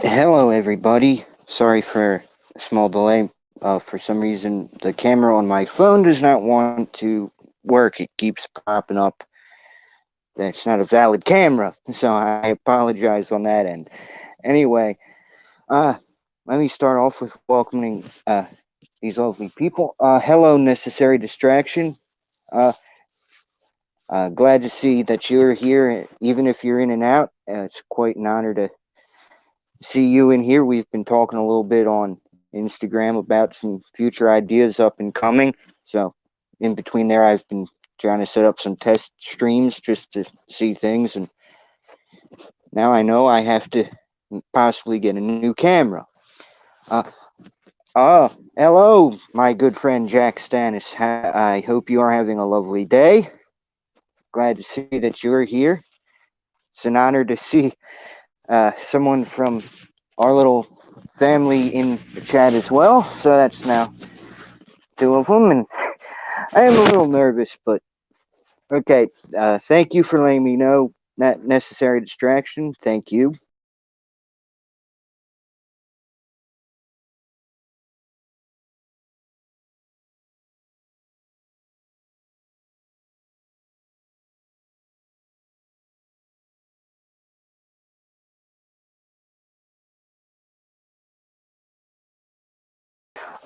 Hello, everybody. Sorry for a small delay. For some reason, the camera on my phone does not want to work. It keeps popping up that it's not a valid camera. So I apologize on that end. Anyway, uh, let me start off with welcoming these lovely people. Hello, Necessary Distraction. Uh, Glad to see that you're here, even if you're in and out. It's quite an honor to see you in here. We've been talking a little bit on Instagram about some future ideas up and coming. So in between there, I've been trying to set up some test streams just to see things, and now I know I have to possibly get a new camera. Uh, Hello, my good friend Jack Stannis. I hope you are having a lovely day. Glad to see that you're here. It's an honor to see someone from our little family in the chat as well. So that's now two of them, and I am a little nervous, but okay. Thank you for letting me know that necessary distraction. Thank you.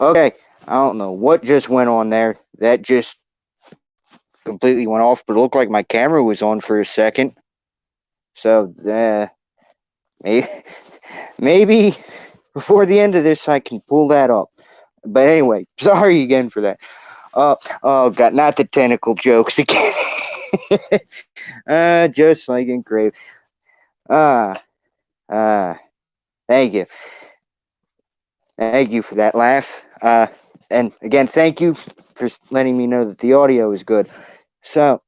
Okay, I don't know what just went on there. That just completely went off, but it looked like my camera was on for a second. So, maybe, maybe before the end of this, I can pull that up. But anyway, sorry again for that. Oh God, not the tentacle jokes again. Just like in Grave. Ah, thank you. Thank you for that laugh. And again, thank you for letting me know that the audio is good. So,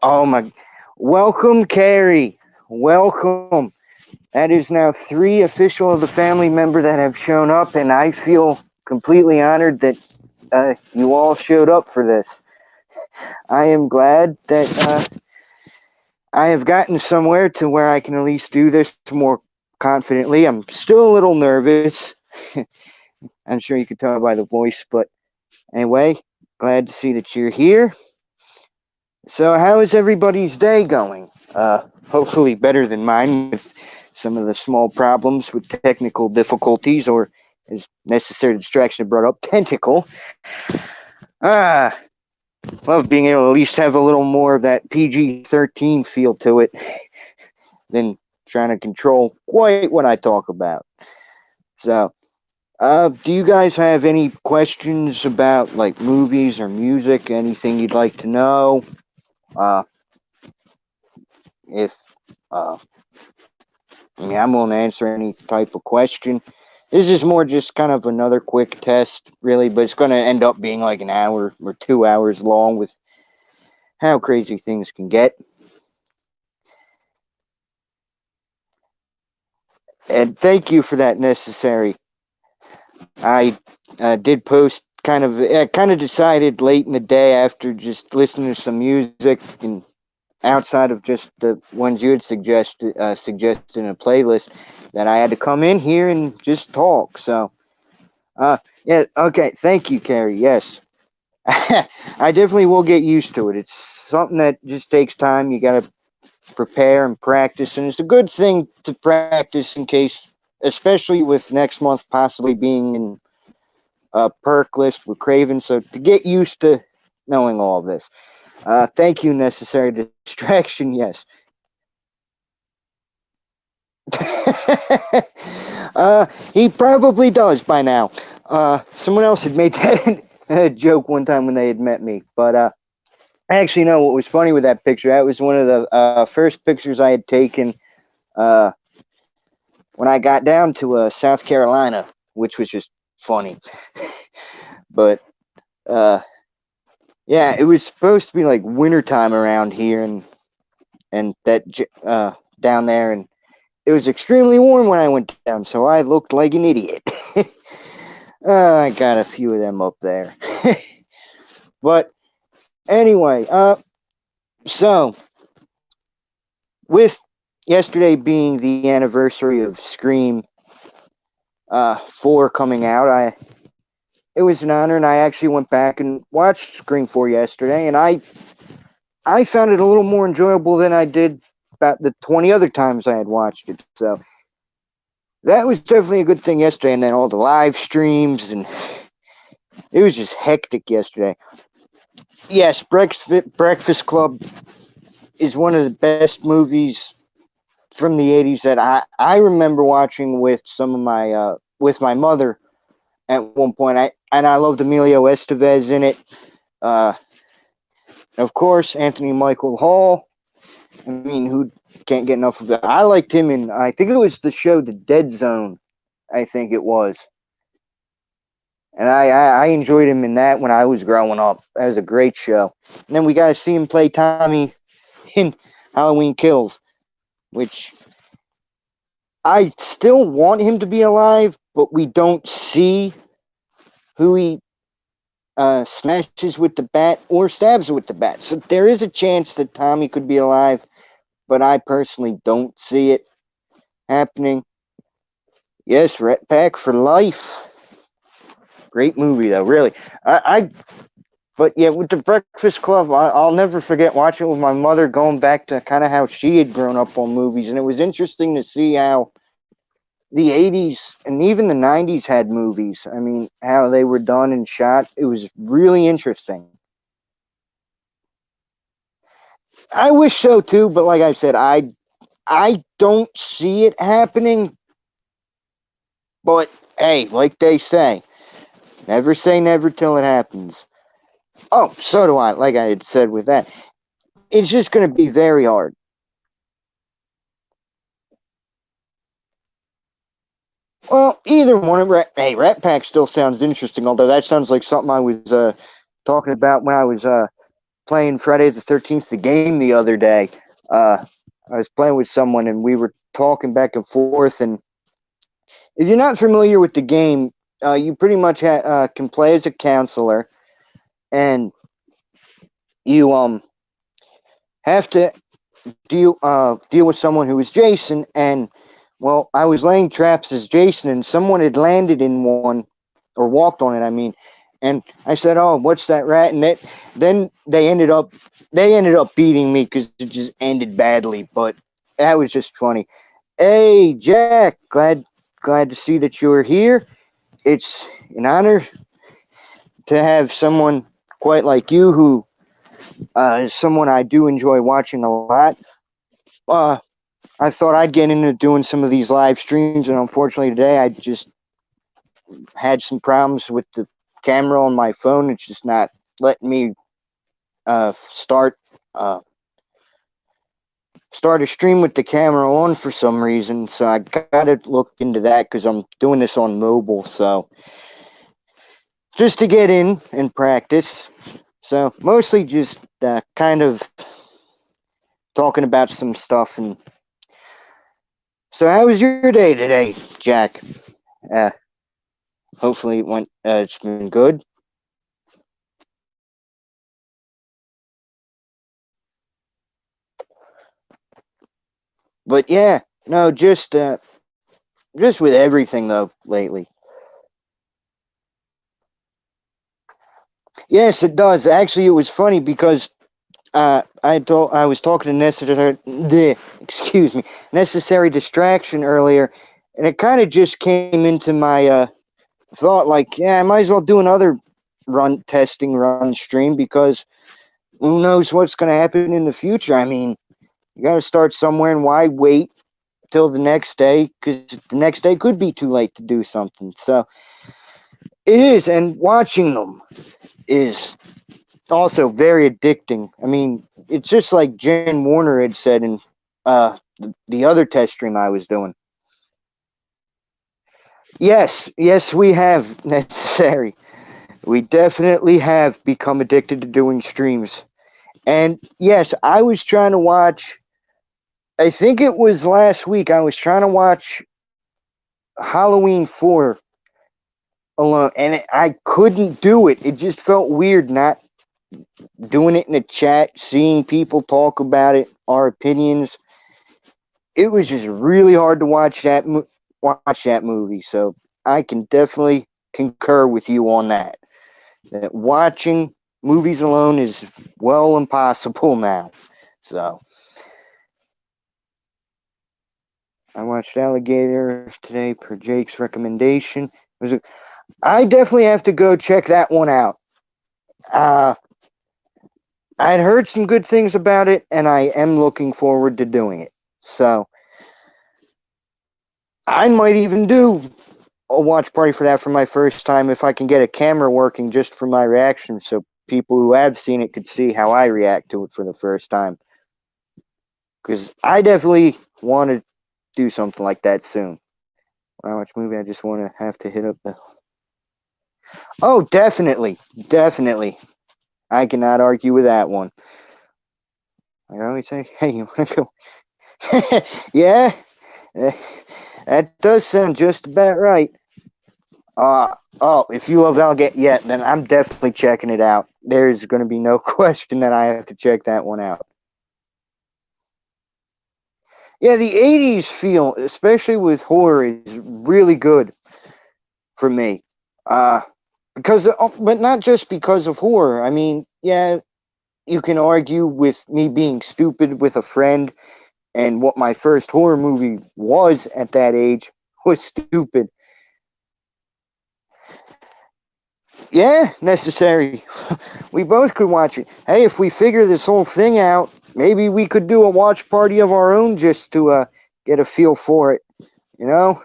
oh my, welcome, Carrie. Welcome. That is now three official of the family member that have shown up, and I feel completely honored that you all showed up for this. I am glad that I have gotten somewhere to where I can at least do this more confidently. I'm still a little nervous. I'm sure you could tell by the voice, but anyway, glad to see that you're here. So, how is everybody's day going? Hopefully, better than mine with some of the small problems with technical difficulties, or as necessary distraction brought up, tentacle. Ah, love being able to at least have a little more of that PG-13 feel to it than trying to control quite what I talk about. So, do you guys have any questions about like movies or music? Anything you'd like to know? Uh, if I mean, I'm willing to answer any type of question. This is more just kind of another quick test, really, but it's going to end up being like an hour or 2 hours long with how crazy things can get. And thank you for that necessary. I did post kind of decided late in the day after just listening to some music and outside of just the ones you had suggested in a playlist that I had to come in here and just talk. So, yeah, okay, thank you, Carrie. Yes, I definitely will get used to it. It's something that just takes time. You got to prepare and practice, and it's a good thing to practice in case, especially with next month possibly being in a perk list with Craven. So to get used to knowing all of this. Thank you, necessary distraction. Yes. He probably does by now. Someone else had made that joke one time when they had met me, but I actually know what was funny with that picture. That was one of the first pictures I had taken uh, when I got down to South Carolina, which was just funny. But yeah, it was supposed to be like wintertime around here, and that down there, and it was extremely warm when I went down, so I looked like an idiot. I got a few of them up there. But anyway, so with yesterday being the anniversary of Scream 4 coming out, it was an honor, and I actually went back and watched Scream 4 yesterday, and I found it a little more enjoyable than I did about the 20 other times I had watched it. So that was definitely a good thing yesterday, and then all the live streams, and it was just hectic yesterday. Yes, Breakfast Club is one of the best movies from the 80s that I remember watching with some of my with my mother at one point. I loved Emilio Estevez in it. Of course, Anthony Michael Hall. I mean, who can't get enough of that? I liked him in, I think it was the show The Dead Zone, I think it was. And I enjoyed him in that when I was growing up. That was a great show. And then we got to see him play Tommy in Halloween Kills, which I still want him to be alive, but we don't see who he smashes with the bat or stabs with the bat. So there is a chance that Tommy could be alive, but I personally don't see it happening. Yes, Rat Pack for life. Great movie though, really. But yeah, with the Breakfast Club, I'll never forget watching it with my mother, going back to kind of how she had grown up on movies, and it was interesting to see how the 80s and even the 90s had movies. I mean, how they were done and shot. It was really interesting. I wish so too, but like I said, I don't see it happening. But hey, like they say, never say never till it happens. Oh, so do I. Like I had said with that, it's just going to be very hard. Well, either one. Hey, Rat Pack still sounds interesting, although that sounds like something I was talking about when I was playing Friday the 13th, the game the other day. I was playing with someone, and we were talking back and forth. And if you're not familiar with the game, you pretty much can play as a counselor, and you have to deal with someone who is Jason. And well, I was laying traps as Jason, and someone had landed in one or walked on it. I mean, and I said, "Oh, what's that rat?" And then they ended up beating me because it just ended badly. But that was just funny. Hey, Jack, glad to see that you are here. It's an honor to have someone quite like you who is someone I do enjoy watching a lot. I thought I'd get into doing some of these live streams, and unfortunately today I just had some problems with the camera on my phone. It's just not letting me start a stream with the camera on for some reason. So I gotta look into that because I'm doing this on mobile. So just to get in and practice. So mostly just kind of talking about some stuff. And so how was your day today, Jack? Hopefully it's been good. But yeah, no, just with everything though lately. Yes, it does. Actually, it was funny because I was talking to necessary distraction earlier, and it kind of just came into my thought like, yeah, I might as well do another run stream because who knows what's going to happen in the future. I mean, you got to start somewhere, and why wait till the next day? Because the next day could be too late to do something. So it is, and watching them is also very addicting. I mean, it's just like Jen Warner had said in the other test stream I was doing. Yes, we have necessary. We definitely have become addicted to doing streams. And yes, I was trying to watch, I think it was last week, I was trying to watch Halloween 4 alone, and I couldn't do it. It just felt weird not doing it in the chat, seeing people talk about it, our opinions. It was just really hard to watch that movie. So I can definitely concur with you on that. That watching movies alone is well impossible now. So I watched Alligator today per Jake's recommendation. I definitely have to go check that one out. I'd heard some good things about it, and I am looking forward to doing it. So I might even do a watch party for that for my first time if I can get a camera working just for my reaction, so people who have seen it could see how I react to it for the first time. Because I definitely want to do something like that soon. When I watch a movie, I just want to have to hit up the. Oh, definitely, definitely. I cannot argue with that one. I always say, "Hey, you want to go?" Yeah, that does sound just about right. Oh, if you love Alligator, yeah, then I'm definitely checking it out. There's going to be no question that I have to check that one out. Yeah, the 80s feel, especially with horror, is really good for me. Uh, but not just because of horror. I mean, yeah, you can argue with me being stupid with a friend, and what my first horror movie was at that age was stupid. Yeah, necessary. We both could watch it. Hey, if we figure this whole thing out, maybe we could do a watch party of our own just to get a feel for it, you know?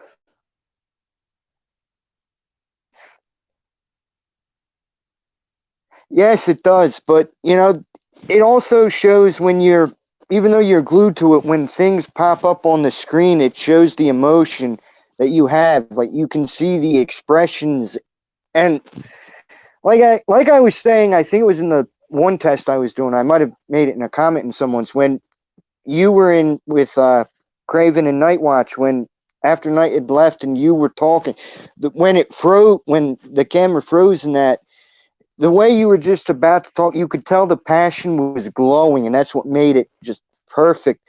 Yes, it does, but it also shows when even though you're glued to it, when things pop up on the screen, it shows the emotion that you have. Like you can see the expressions, and like I was saying, I think it was in the one test I was doing. I might have made it in a comment in someone's when you were in with Craven and Nightwatch when after Night had left and you were talking. When it froze, when the camera froze in that, the way you were just about to talk, you could tell the passion was glowing, and that's what made it just perfect.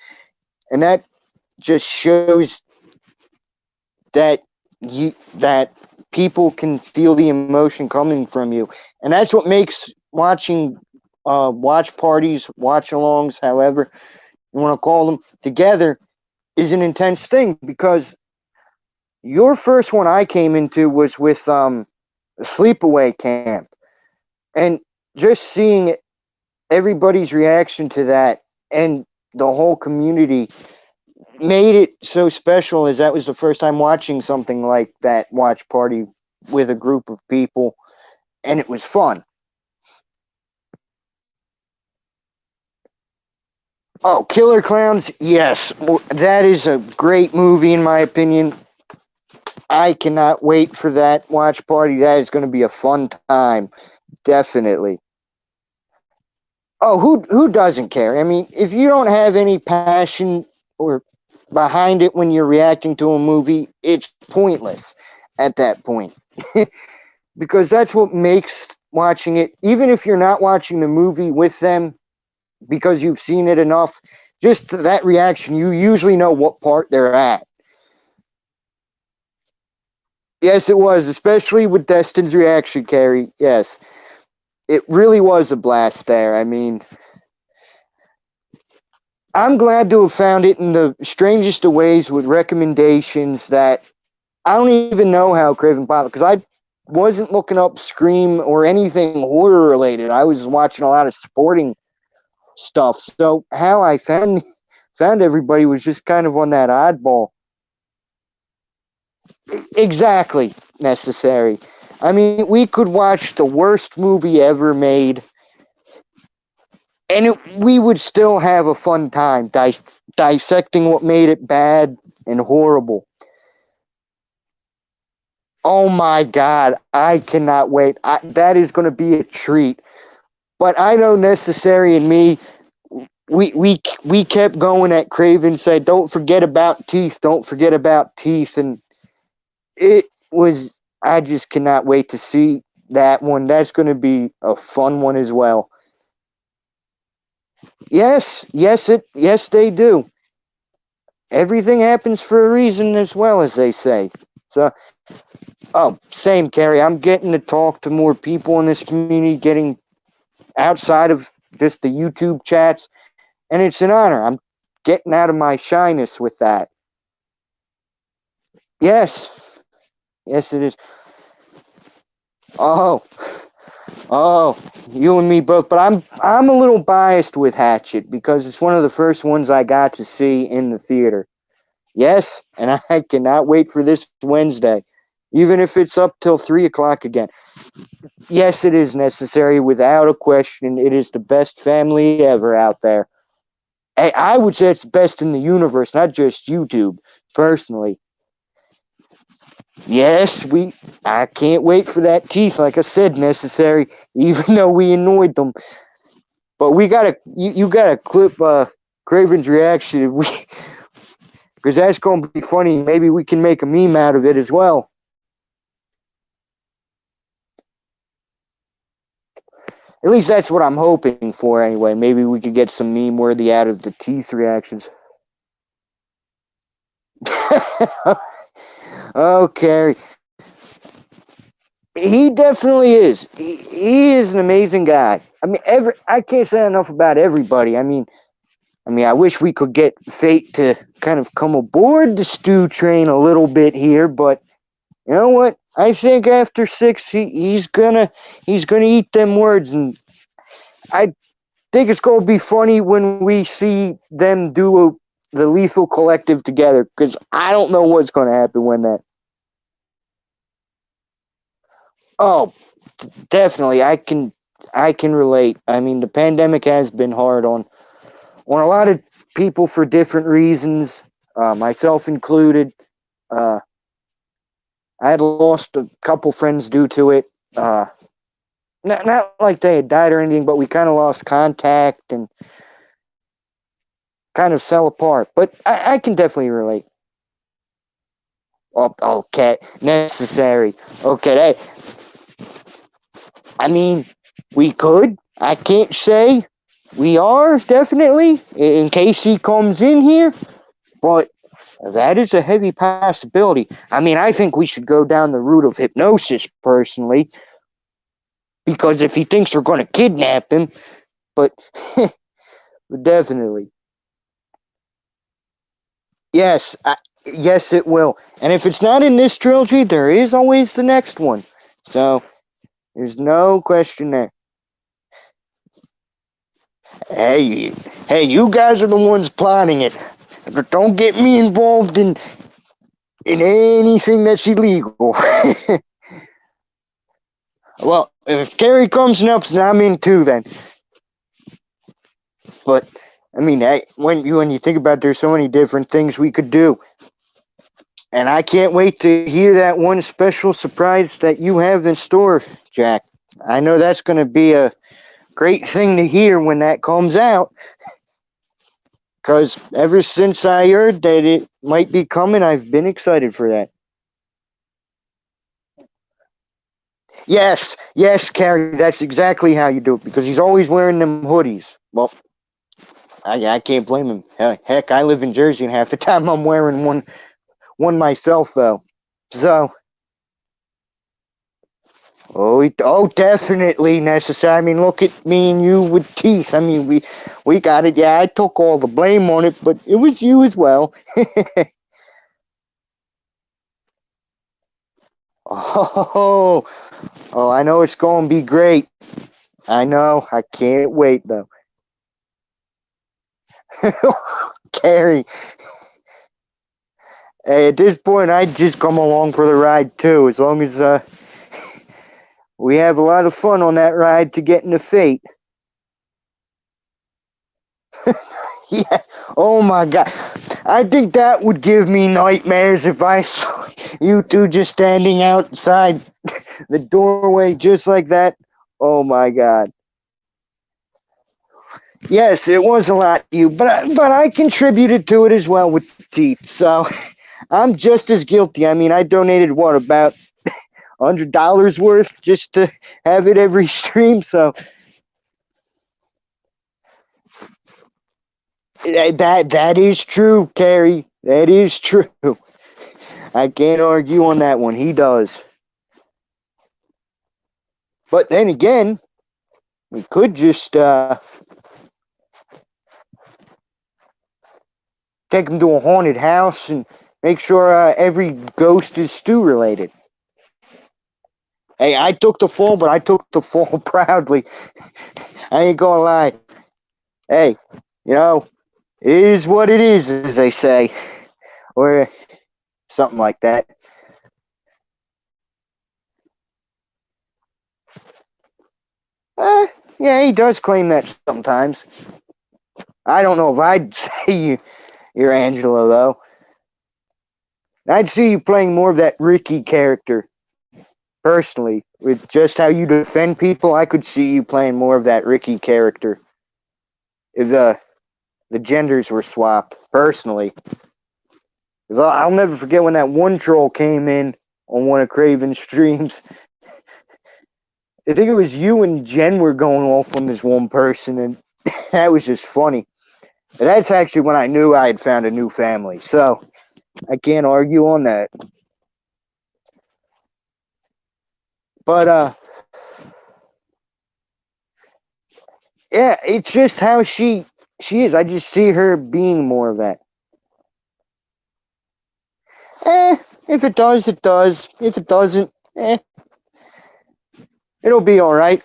And that just shows that that people can feel the emotion coming from you, and that's what makes watching watch parties, watch alongs, however you want to call them, together is an intense thing because your first one I came into was with sleepaway camp, and just seeing everybody's reaction to that and the whole community made it so special as that was the first time watching something like that watch party with a group of people, and it was fun. Oh, Killer Clowns, yes, that is a great movie in my opinion. I cannot wait for that watch party. That is going to be a fun time, definitely. Oh, who doesn't care? I mean, if you don't have any passion or behind it when you're reacting to a movie, it's pointless at that point. Because that's what makes watching it, even if you're not watching the movie with them because you've seen it enough, just that reaction, you usually know what part they're at. Yes, it was, especially with Destin's reaction, Carrie. Yes, it really was a blast there. I mean, I'm glad to have found it in the strangest of ways with recommendations that I don't even know how Craven popped because I wasn't looking up Scream or anything horror related. I was watching a lot of sporting stuff. So how I found everybody was just kind of on that oddball. Exactly necessary. I mean, we could watch the worst movie ever made, and we would still have a fun time dissecting what made it bad and horrible. Oh my God, I cannot wait. That is going to be a treat. But I know Necessary and me, we kept going at Craven, said, don't forget about teeth, don't forget about teeth. And it was, I just cannot wait to see that one. That's going to be a fun one as well. Yes, they do. Everything happens for a reason as well, as they say. So Oh, same, Carrie. I'm getting to talk to more people in this community, getting outside of just the YouTube chats, and it's an honor. I'm getting out of my shyness with that. Yes, yes, it is. Oh, oh, you and me both. But I'm a little biased with Hatchet because it's one of the first ones I got to see in the theater. Yes, and I cannot wait for this Wednesday, even if it's up till 3 o'clock again. Yes, it is necessary, without a question. It is the best family ever out there. Hey, I would say it's the best in the universe, not just YouTube, personally. Yes, I can't wait for that teeth, like I said, necessary, even though we annoyed them. But you gotta clip Craven's reaction, we, because that's gonna be funny. Maybe we can make a meme out of it as well. At least that's what I'm hoping for anyway. Maybe we could get some meme worthy out of the teeth reactions. Okay. He definitely is. He is an amazing guy. I mean, I can't say enough about everybody. I wish we could get Fate to kind of come aboard the stew train a little bit here, but you know what? I think after 6, he's gonna eat them words, and I think it's gonna be funny when we see them do the Lethal Collective together, because I don't know what's gonna happen when that. Oh, definitely, I can relate. I mean, the pandemic has been hard on a lot of people for different reasons, myself included. Uh, I had lost a couple friends due to it. Not like they had died or anything, but we kind of lost contact and kind of fell apart. But I can definitely relate. Oh, okay, necessary. Okay, I mean, we could. I can't say we are definitely in case he comes in here, but that is a heavy possibility. I mean, I think we should go down the route of hypnosis personally, because if he thinks we're going to kidnap him, but definitely. Yes, yes, it will. And if it's not in this trilogy, there is always the next one. So there's no question there. Hey, hey, you guys are the ones plotting it. Don't get me involved in anything that's illegal. Well, if Carrie comes and helps, then I'm in too. Then, but I mean, when you think about it, there's so many different things we could do, and I can't wait to hear that one special surprise that you have in store, Jack. I know that's going to be a great thing to hear when that comes out, because ever since I heard that it might be coming, I've been excited for that. Yes, yes, Carrie, that's exactly how you do it, because he's always wearing them hoodies. Well, I can't blame him. Heck, I live in Jersey, and half the time I'm wearing one myself, though. So, oh, definitely necessary. I mean, look at me and you with teeth. I mean, we got it. Yeah, I took all the blame on it, but it was you as well. Oh, oh, I know it's going to be great. I know. I can't wait, though. Carrie, hey, at this point, I'd just come along for the ride, too, as long as we have a lot of fun on that ride to get into Fate. Yeah. Oh my God. I think that would give me nightmares if I saw you two just standing outside the doorway just like that. Oh my God. Yes, it was a lot to you, but I contributed to it as well with the teeth. So I'm just as guilty. I mean, I donated what, about $100 worth just to have it every stream. So that is true, Carrie. That is true. I can't argue on that one. He does. But then again, we could just take him to a haunted house and make sure every ghost is Stu related. Hey, I took the fall, but I took the fall proudly. I ain't gonna lie. Hey, you know, it is what it is, as they say. Or something like that. Yeah, he does claim that sometimes. I don't know if I'd say you're Angela, though. I'd see you playing more of that Ricky character. Personally, with just how you defend people, I could see you playing more of that Ricky character if the genders were swapped. Personally, because I'll never forget when that one troll came in on one of Craven's streams. I think it was you and Jen were going off on this one person, and that was just funny. And that's actually when I knew I had found a new family, so I can't argue on that. But yeah, it's just how she is. I just see her being more of that. If it does, it does. If it doesn't, it'll be all right.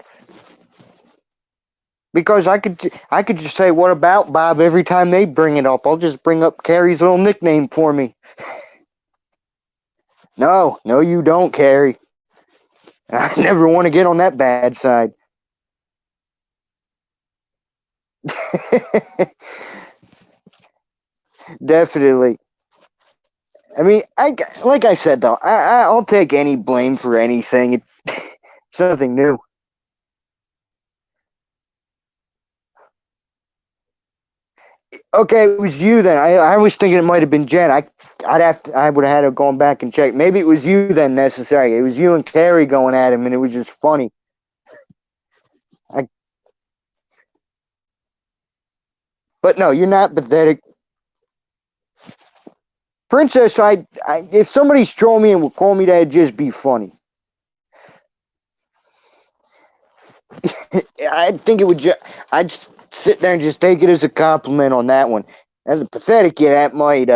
Because I could just say, "What about Bob?" every time they bring it up. I'll just bring up Carrie's little nickname for me. No, you don't, Carrie. I never want to get on that bad side. Definitely. I mean, like I said though, I'll take any blame for anything. It's nothing new. Okay, it was you then. I was thinking it might have been Jen. I would have had to go back and check. Maybe it was you then. Necessary. It was you and Carrie going at him, and it was just funny. But no, you're not pathetic. Princess, if somebody's trolling me and would call me that, it'd just be funny. I think it would I'd sit there and just take it as a compliment on that one. As a pathetic, yeah, that might,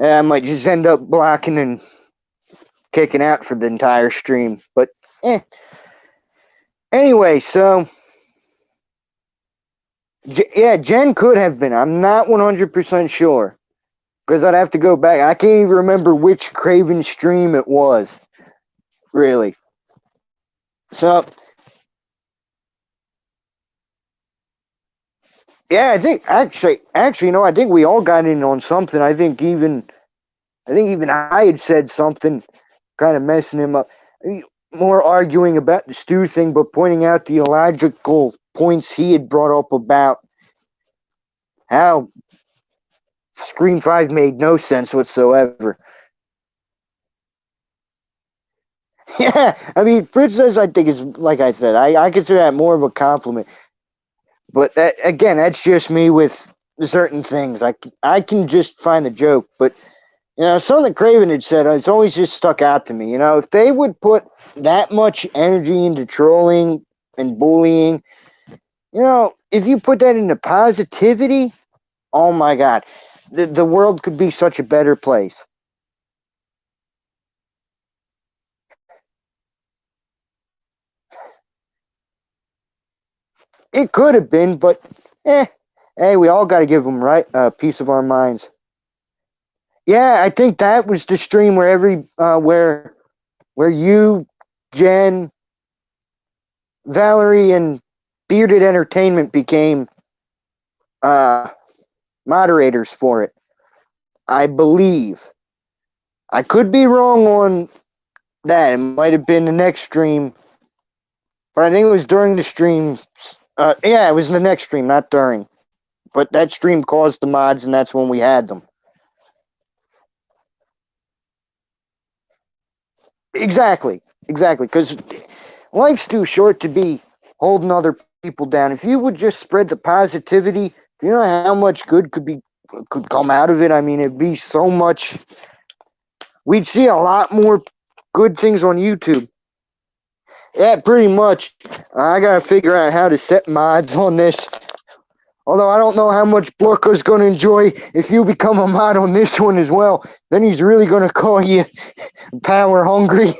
I might just end up blocking and kicking out for the entire stream. But, Anyway, so, yeah, Jen could have been. I'm not 100% sure. Because I'd have to go back. I can't even remember which Craven stream it was. Really. So, yeah, I think actually, I think we all got in on something. I think even I had said something, kind of messing him up. More arguing about the Stu thing, but pointing out the illogical points he had brought up about how Scream 5 made no sense whatsoever. Yeah, I mean, Princess, I think is, like I said, I consider that more of a compliment. But that, again, that's just me with certain things. I can just find the joke, but something that Craven had said, it's always just stuck out to me. If they would put that much energy into trolling and bullying, if you put that into positivity, oh my God, the world could be such a better place. It could have been, but hey, we all got to give them a piece of our minds. Yeah, I think that was the stream where where you, Jen, Valerie, and Bearded Entertainment became moderators for it. I believe. I could be wrong on that. It might have been the next stream, but I think it was during the stream. Yeah, it was the next stream, not during. But that stream caused the mods, and that's when we had them. Exactly. Because life's too short to be holding other people down. If you would just spread the positivity, you know how much good could come out of it. I mean, it'd be so much we'd see a lot more good things on YouTube. Yeah, pretty much. I gotta figure out how to set mods on this. Although I don't know how much Blocko's gonna enjoy if you become a mod on this one as well. Then he's really gonna call you power hungry.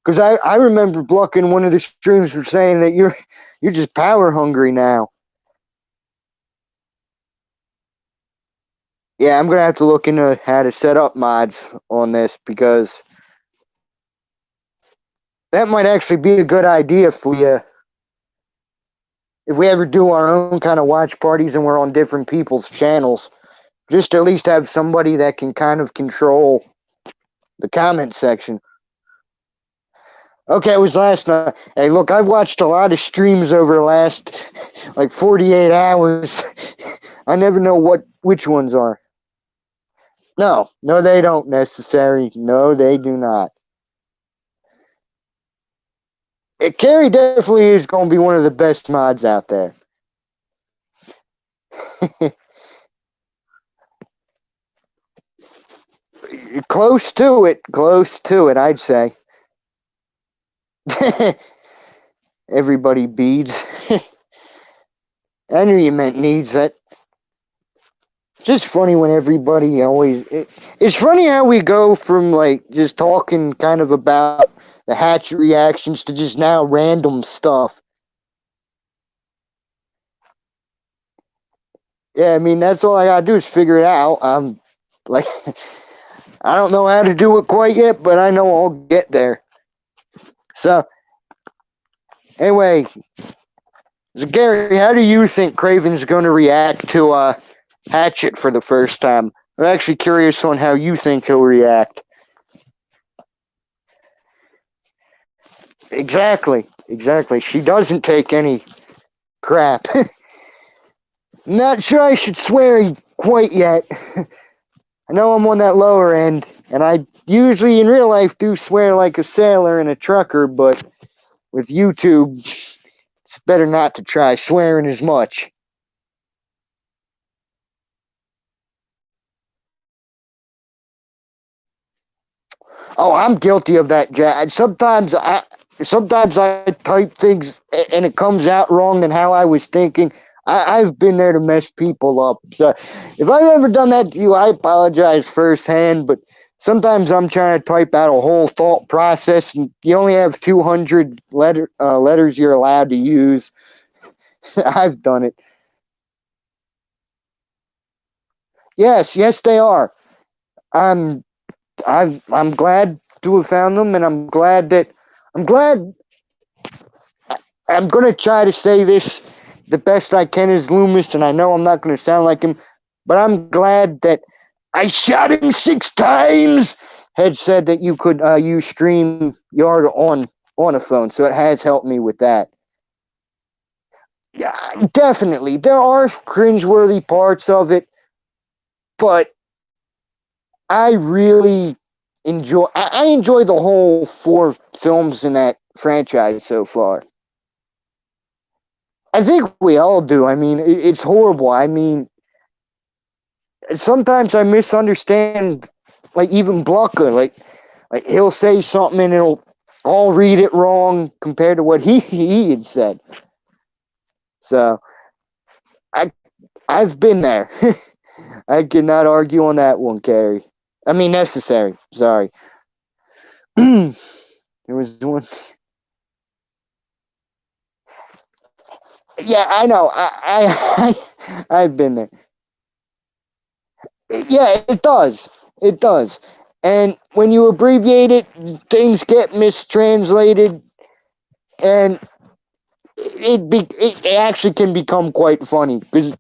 Because I remember Block in one of the streams for saying that you're just power hungry now. Yeah, I'm gonna have to look into how to set up mods on this, because that might actually be a good idea if we ever do our own kind of watch parties and we're on different people's channels. Just to at least have somebody that can kind of control the comment section. Okay, it was last night. Hey, look, I've watched a lot of streams over the last like 48 hours. I never know which ones are. No, they don't necessarily. No, they do not. Carrie definitely is going to be one of the best mods out there. Close to it, I'd say. Everybody beads. I knew you meant needs. That. Just funny when everybody always. It's funny how we go from like just talking kind of about the Hatchet reactions to just now random stuff. Yeah, I mean, that's all I gotta do is figure it out. I'm like, I don't know how to do it quite yet, but I know I'll get there. So, anyway, so Gary, how do you think Craven's going to react to Hatchet for the first time? I'm actually curious on how you think he'll react. Exactly. She doesn't take any crap. Not sure I should swear quite yet. I know I'm on that lower end, and I usually in real life do swear like a sailor and a trucker, but with YouTube, it's better not to try swearing as much. Oh, I'm guilty of that, Jack. Sometimes I type things and it comes out wrong than how I was thinking. I've been there to mess people up. So if I've ever done that to you, I apologize firsthand. But sometimes I'm trying to type out a whole thought process, and you only have 200 letters you're allowed to use. I've done it. Yes, they are. I'm glad to have found them, and I'm glad I'm gonna try to say this the best I can as Loomis, and I know I'm not gonna sound like him, but I'm glad that I shot him 6 times. Had said that you could use StreamYard on a phone, so it has helped me with that. Yeah, definitely, there are cringeworthy parts of it, but I really enjoy. I enjoy the whole 4 films in that franchise so far. I think we all do. I mean, it's horrible. I mean, sometimes I misunderstand, like even Blanca. Like he'll say something and I'll read it wrong compared to what he had said. So I've been there. I cannot argue on that one, Carrie. I mean, necessary. Sorry. There was one. Yeah, I know. I've been there. Yeah, it does. It does. And when you abbreviate it, things get mistranslated, and it actually can become quite funny, because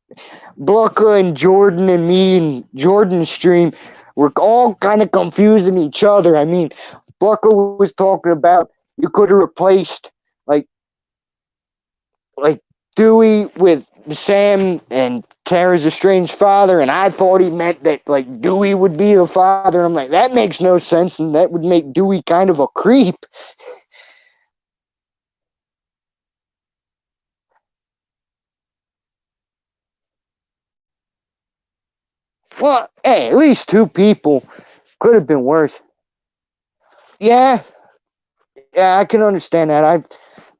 Blanca and Jordan and me and Jordan's stream were all kind of confusing each other. I mean, Blanca was talking about you could have replaced like Dewey with Sam and Kara's estranged father, and I thought he meant that like Dewey would be the father. I'm like, that makes no sense, and that would make Dewey kind of a creep. Well, hey, at least 2 people Could have been worse. Yeah, yeah, I can understand that.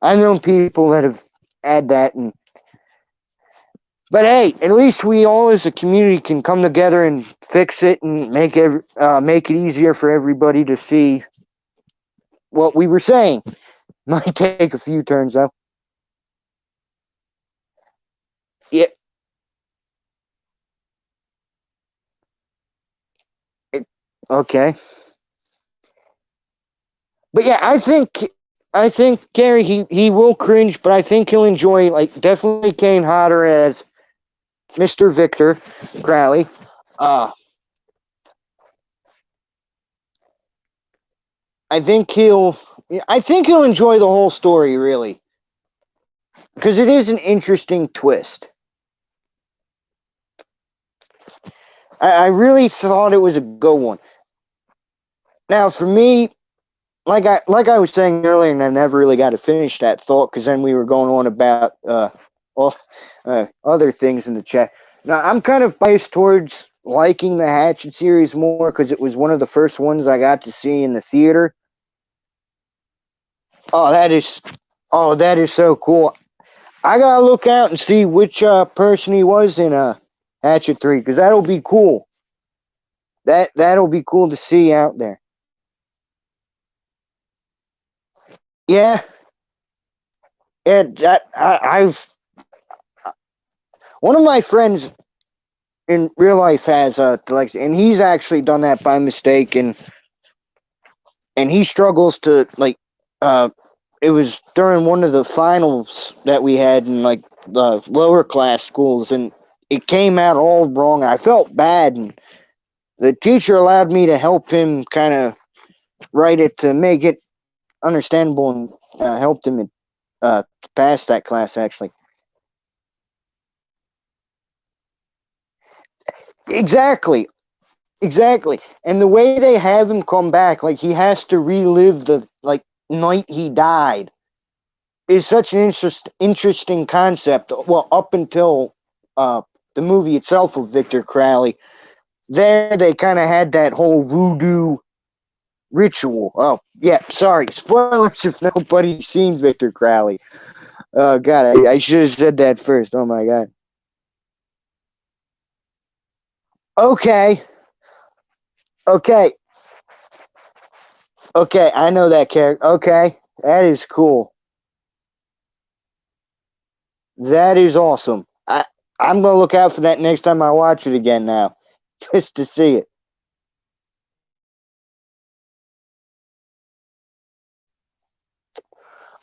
I've known people that have had that, and but hey, at least we all as a community can come together and fix it and make it easier for everybody to see what we were saying. Might take a few turns though. Yeah. Okay. But yeah, I think Gary he will cringe, but I think he'll enjoy like definitely Kane Hodder as Mr. Victor Crowley. Uh I think he'll I think he'll enjoy the whole story really because it is an interesting twist. I really thought it was a good one. Now for me, like I was saying earlier, and I never really got to finish that thought because then we were going on about all, other things in the chat. Now I'm kind of biased towards liking the Hatchet series more because it was one of the first ones I got to see in the theater. Oh, that is so cool. I gotta look out and see which person he was in Hatchet 3 because that'll be cool. That'll be cool to see out there. Yeah, and I've one of my friends in real life has dyslexia, and he's actually done that by mistake, and he struggles to like. It was during one of the finals that we had in like the lower class schools, and it came out all wrong. I felt bad, and the teacher allowed me to help him kind of write it to make it understandable, and helped him pass that class actually. Exactly. Exactly. And the way they have him come back, like he has to relive the like night he died, is such an interesting concept. Well, up until uh, the movie itself of Victor Crowley, there they kind of had that whole voodoo ritual. Oh, yeah, sorry. Spoilers if nobody's seen Victor Crowley. Oh, God, I should have said that first. Oh, my God. Okay. Okay. Okay, I know that character. Okay, that is cool. That is awesome. I'm gonna look out for that next time I watch it again now, just to see it.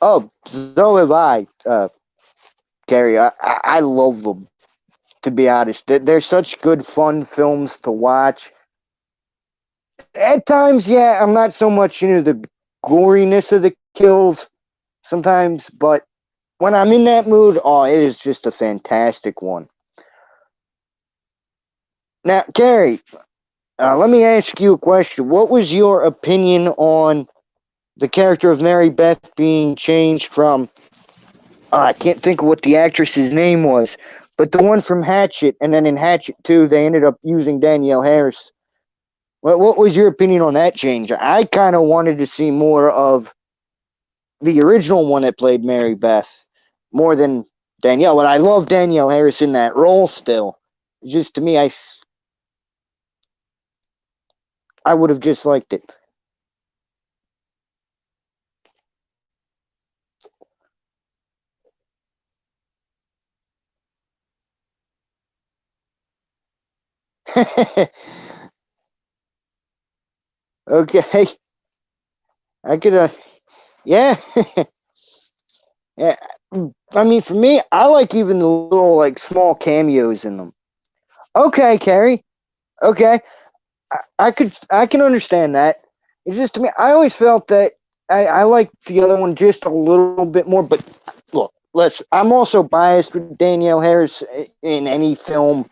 Oh, so have I, Gary. I love them. To be honest, they're such good, fun films to watch. At times, yeah, I'm not so much into the goriness of the kills sometimes, but when I'm in that mood, oh, it is just a fantastic one. Now, Gary, let me ask you a question. What was your opinion on the character of Mary Beth being changed from I can't think of what the actress's name was, but the one from Hatchet, and then in Hatchet 2, they ended up using Danielle Harris. What was your opinion on that change? I kind of wanted to see more of the original one that played Mary Beth, more than Danielle, but I love Danielle Harris in that role still. Just to me, I would have just liked it. Okay, I could, yeah. Yeah, I mean, for me, I like even the little like small cameos in them. Okay, Carrie. Okay, I can understand that. It's just to me, I always felt that I liked the other one just a little bit more. But look, I'm also biased with Danielle Harris in any film.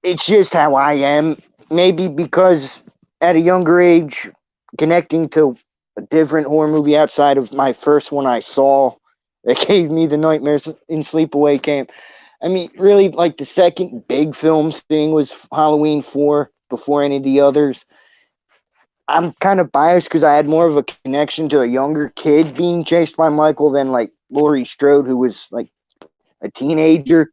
It's just how I am. Maybe because at a younger age, connecting to a different horror movie outside of my first one I saw that gave me the nightmares in Sleepaway Camp. I mean, really, like the second big film seeing was Halloween 4 before any of the others. I'm kind of biased because I had more of a connection to a younger kid being chased by Michael than like Laurie Strode, who was like a teenager.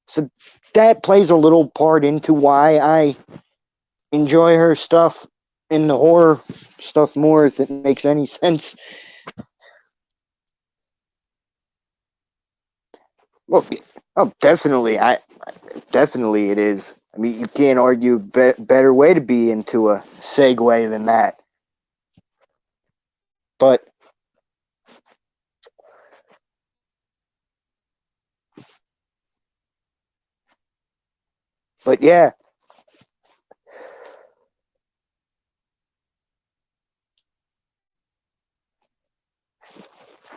So that plays a little part into why I enjoy her stuff in the horror stuff more, if it makes any sense. Well, oh, definitely. Definitely it is. I mean, you can't argue a better way to be into a segue than that. But yeah.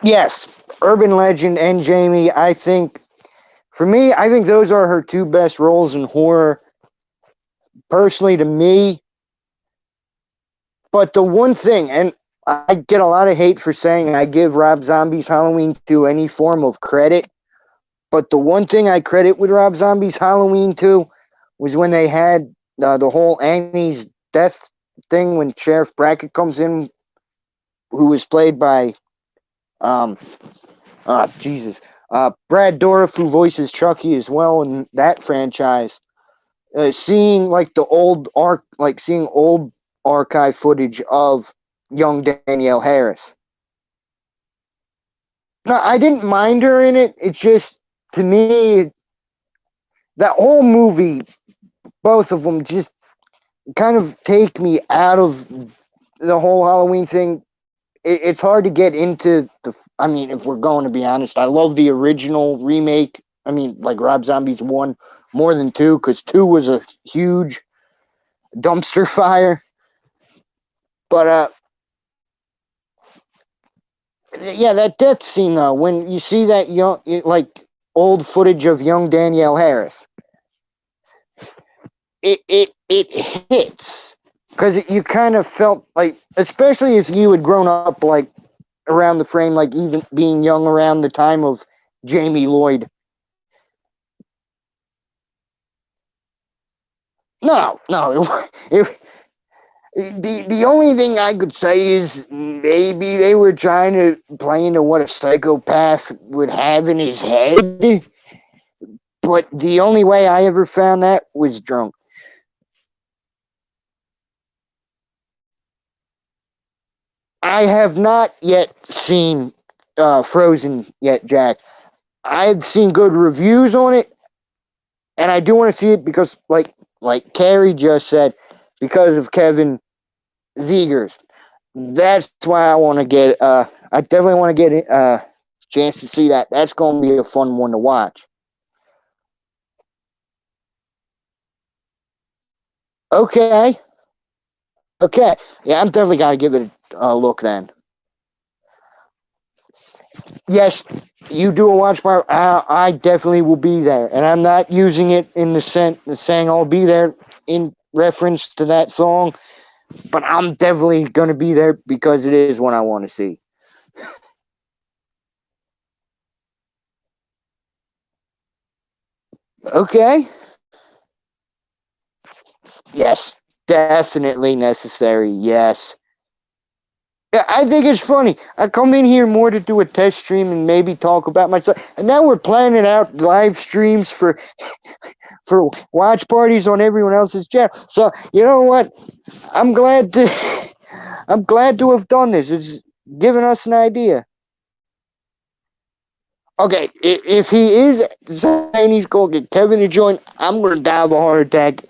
Yes, Urban Legend and Jamie, I think, for me, I think those are her two best roles in horror, personally to me. But the one thing, and I get a lot of hate for saying I give Rob Zombie's Halloween 2 any form of credit, but the one thing I credit with Rob Zombie's Halloween 2 was when they had the whole Annie's death thing when Sheriff Brackett comes in, who was played by Jesus. Brad Dourif, who voices Chucky as well in that franchise. Seeing like seeing old archive footage of young Danielle Harris. No, I didn't mind her in it. It's just, to me, that whole movie, both of them, just kind of take me out of the whole Halloween thing. It's hard to get into I mean, if we're going to be honest, I love the original remake. I mean, like Rob Zombie's 1 more than 2, because 2 was a huge dumpster fire. But yeah, that death scene though, when you see that old footage of young Danielle Harris, it hits, because you kind of felt like, especially if you had grown up like around the frame, like even being young around the time of Jamie Lloyd. No, the only thing I could say is maybe they were trying to play into what a psychopath would have in his head. But the only way I ever found that was drunk. I have not yet seen Frozen yet, Jack. I've seen good reviews on it, and I do want to see it because, like Carrie just said, because of Kevin Zegers. That's why I want to get. I definitely want to get a chance to see that. That's going to be a fun one to watch. Okay. Okay. Yeah, I'm definitely got to give it a look then. Yes, you do a watch party. I definitely will be there, and I'm not using it in the sense saying I'll be there in reference to that song, but I'm definitely going to be there because it is one I want to see. Okay. Yes, definitely necessary. Yes. Yeah, I think it's funny. I come in here more to do a test stream and maybe talk about myself, and now we're planning out live streams for watch parties on everyone else's channel. So you know what? I'm glad to I'm glad to have done this. It's given us an idea. Okay, if he is saying he's going to get Kevin to join, I'm going to die of a heart attack,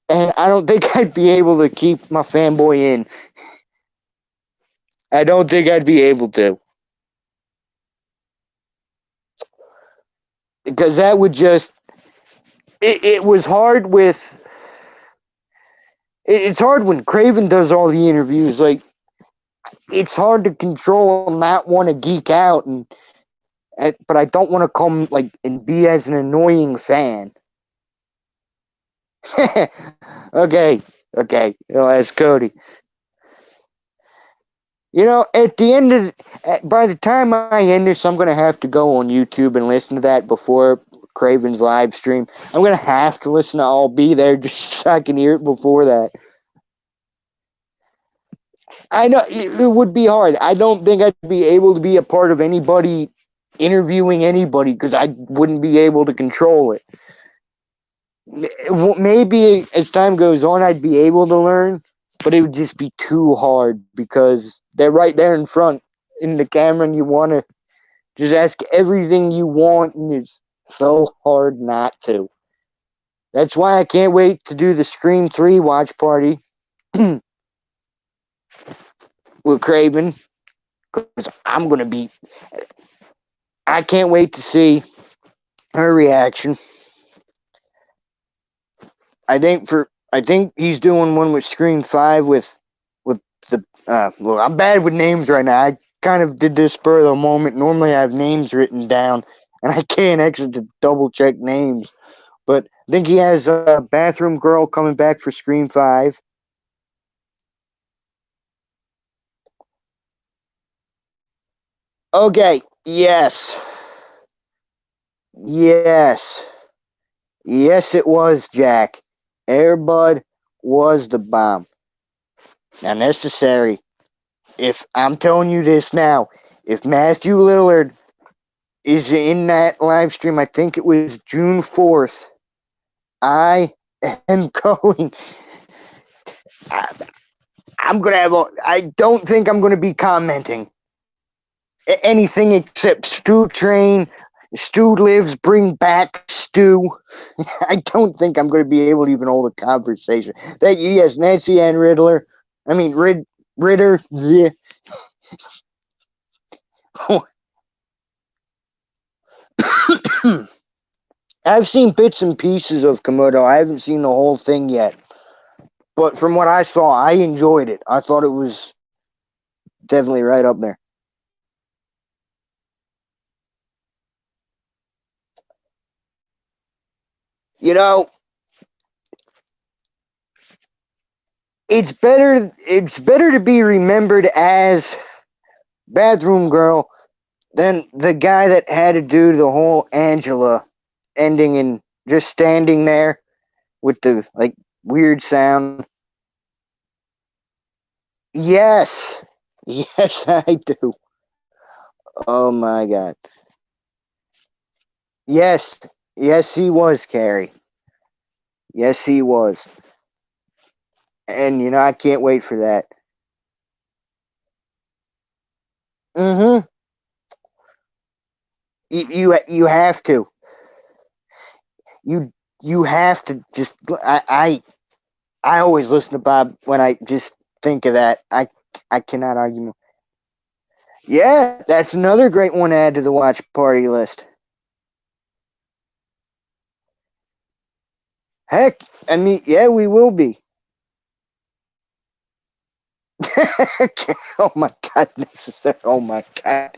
and I don't think I'd be able to keep my fanboy in. I don't think I'd be able to. Because that would just... It was hard with... It's hard when Craven does all the interviews. Like, it's hard to control and not want to geek out, but I don't want to come like and be as an annoying fan. Okay, that's Cody. At the end by the time I end this, I'm gonna have to go on YouTube and listen to that before Craven's live stream. I'm going to have to listen to I'll Be There just so I can hear it before that. I know it would be hard. I don't think I'd be able to be a part of anybody interviewing anybody because I wouldn't be able to control it. Maybe as time goes on, I'd be able to learn, but it would just be too hard because they're right there in front in the camera and you want to just ask everything you want, and it's so hard not to. That's why I can't wait to do the Scream 3 watch party with Craven, because I'm going to be... I can't wait to see her reaction. I think he's doing one with Scream 5 with the... look, I'm bad with names right now. I kind of did this spur of the moment. Normally I have names written down, and I can't actually double check names. But I think he has a Bathroom Girl coming back for Scream 5. Okay, yes. Yes. Yes, it was, Jack. Airbud was the bomb. Now, necessary. If I'm telling you this now, if Matthew Lillard is in that live stream, I think it was June 4th, I am going. I'm going to have I don't think I'm going to be commenting anything except Stu Train, Stu Lives, Bring Back Stu. I don't think I'm going to be able to even hold a conversation. That yes, Nancy Ann Riddler. I mean Ritter. Yeah. I've seen bits and pieces of Komodo. I haven't seen the whole thing yet. But from what I saw, I enjoyed it. I thought it was definitely right up there. You know, it's better to be remembered as Bathroom Girl than the guy that had to do the whole Angela ending and just standing there with the weird sound. Yes. Yes, I do. Oh my god. Yes. Yes, he was, Carrie. Yes, he was. And I can't wait for that. Mm-hmm. You have to. You have to just I always listen to Bob when I just think of that. I cannot argue. Yeah, that's another great one to add to the watch party list. Heck, I mean, yeah, we will be. Oh my god, necessary. Oh my god.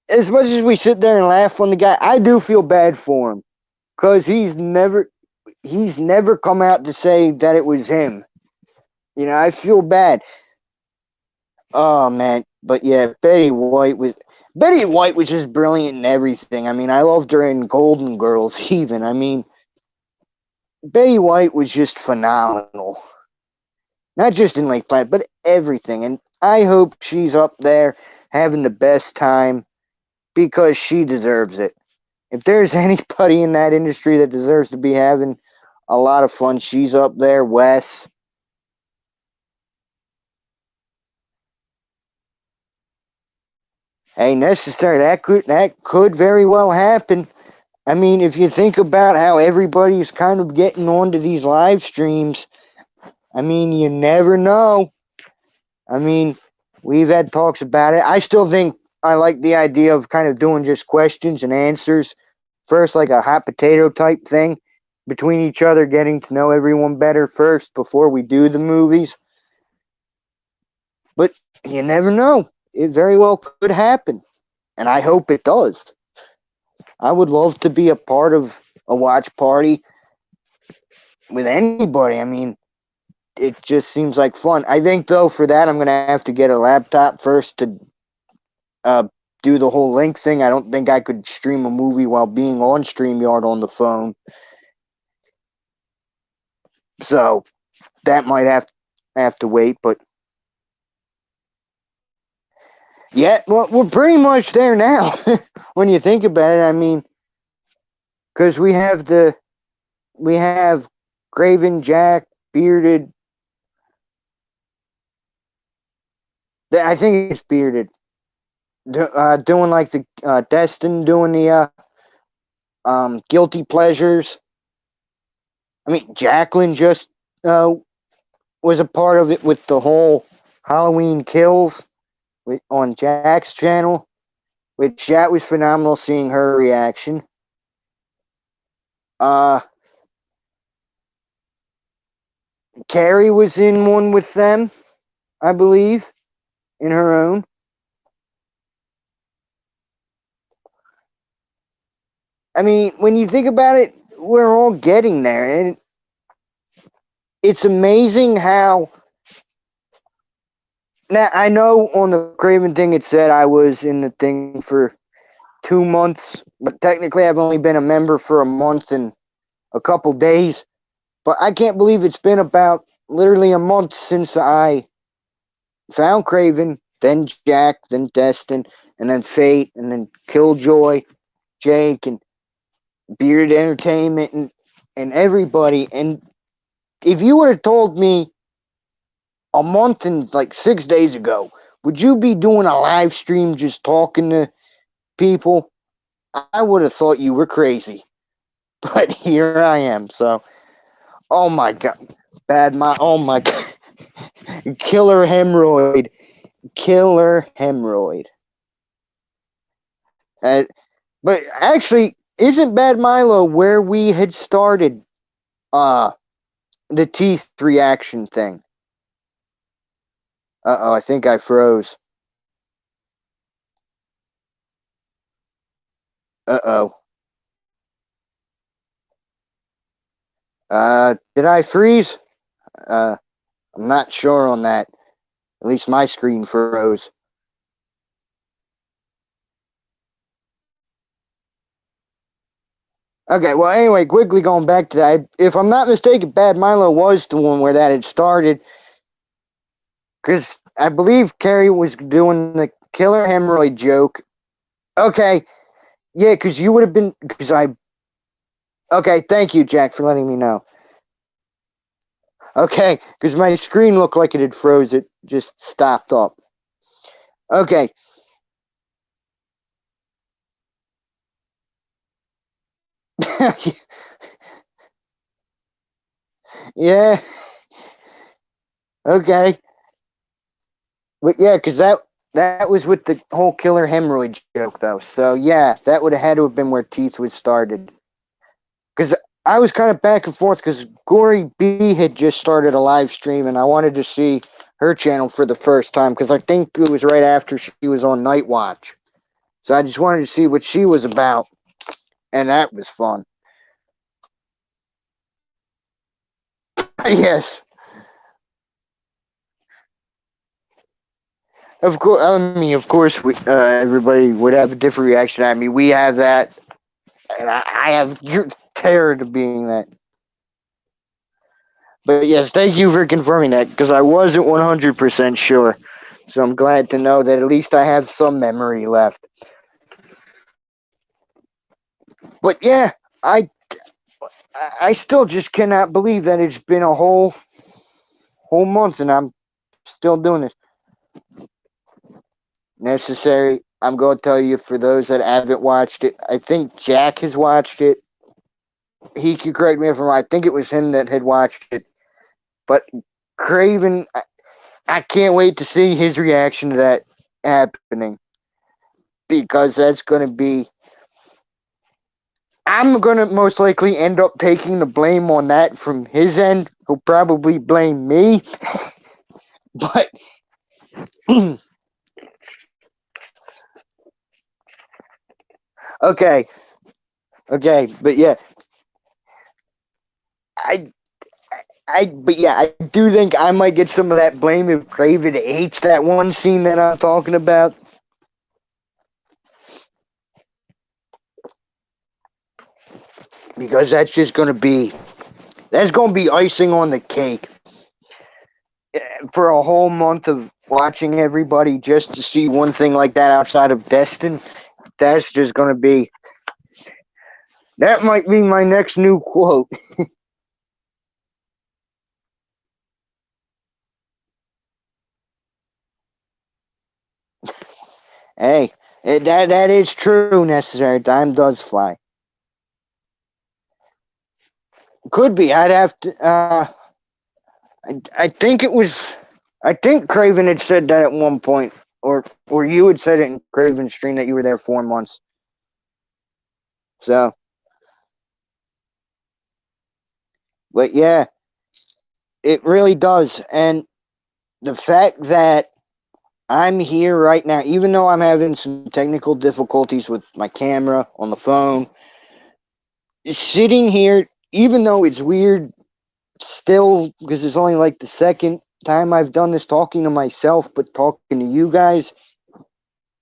As much as we sit there and laugh on the guy, I do feel bad for him because he's never come out to say that it was him. I feel bad. Oh man, but yeah, Betty White was just brilliant in everything. I mean, I loved her in Golden Girls even. I mean, Betty White was just phenomenal. Not just in Lake Planet, but everything. And I hope she's up there having the best time because she deserves it. If there's anybody in that industry that deserves to be having a lot of fun, she's up there. Wes. Hey, necessary. That could very well happen. I mean, if you think about how everybody's kind of getting onto these live streams, I mean, you never know. I mean, we've had talks about it. I still think I like the idea of kind of doing just questions and answers first, like a hot potato type thing between each other, getting to know everyone better first before we do the movies. But you never know. It very well could happen. And I hope it does. I would love to be a part of a watch party with anybody. I mean, it just seems like fun. I think, though, for that, I'm going to have to get a laptop first to do the whole link thing. I don't think I could stream a movie while being on StreamYard on the phone. So that might have to wait, but yeah, well, we're pretty much there now. When you think about it, I mean, because we have Graven, Jack, Bearded. I think it's Bearded. Doing like the Destin, doing the guilty pleasures. I mean, Jacqueline just was a part of it with the whole Halloween Kills on Jack's channel, which that was phenomenal seeing her reaction. Carrie was in one with them, I believe, in her own. I mean, when you think about it, we're all getting there, and it's amazing how. Now, I know on the Craven thing it said I was in the thing for 2 months, but technically I've only been a member for a month and a couple days. But I can't believe it's been about literally a month since I found Craven, then Jack, then Destin, and then Fate, and then Killjoy, Jake, and Bearded Entertainment, and everybody. And if you would have told me a month and like 6 days ago, would you be doing a live stream just talking to people? I would have thought you were crazy. But here I am. So, oh my God. Oh my God. Killer Hemorrhoid. Killer Hemorrhoid. But actually, isn't Bad Milo where we had started the teeth reaction thing? Uh-oh, I think I froze. Uh-oh. Did I freeze? I'm not sure on that. At least my screen froze. Okay, well, anyway, quickly going back to that. If I'm not mistaken, Bad Milo was the one where that had started. Because I believe Carrie was doing the Killer Hemorrhoid joke. Okay, yeah, because you would have been. Okay, thank you, Jack, for letting me know. Okay, because my screen looked like it had froze. It just stopped up. Okay. Yeah. Okay. But yeah, because that was with the whole Killer Hemorrhoid joke, though. So yeah, that would have had to have been where Teeth was started. Because I was kind of back and forth because Gory B had just started a live stream, and I wanted to see her channel for the first time because I think it was right after she was on Night Watch. So I just wanted to see what she was about, and that was fun. Yes. Of course, of course, everybody would have a different reaction. I mean, we have that, and I have terror to being that. But yes, thank you for confirming that, because I wasn't 100% sure. So I'm glad to know that at least I have some memory left. But yeah, I still just cannot believe that it's been a whole month and I'm still doing it. Necessary. I'm going to tell you, for those that haven't watched it, I think Jack has watched it. He could correct me if I'm wrong. I think it was him that had watched it. But Craven, I can't wait to see his reaction to that happening. Because that's going to be... I'm going to most likely end up taking the blame on that from his end. He'll probably blame me. But... Okay, but yeah. But yeah, I do think I might get some of that blame if Craven hates that one scene that I'm talking about. because that's going to be icing on the cake for a whole month of watching everybody just to see one thing like that outside of Destin. That's just going to be, that might be my next new quote. Hey, that is true. Necessary time does fly. Could be. I'd have to. I think it was. I think Craven had said that at one point, or you had said it in Craven's stream that you were there 4 months. So, but yeah, it really does. And the fact that I'm here right now, even though I'm having some technical difficulties with my camera on the phone, sitting here, even though it's weird still, because it's only like the second time I've done this talking to myself, but talking to you guys,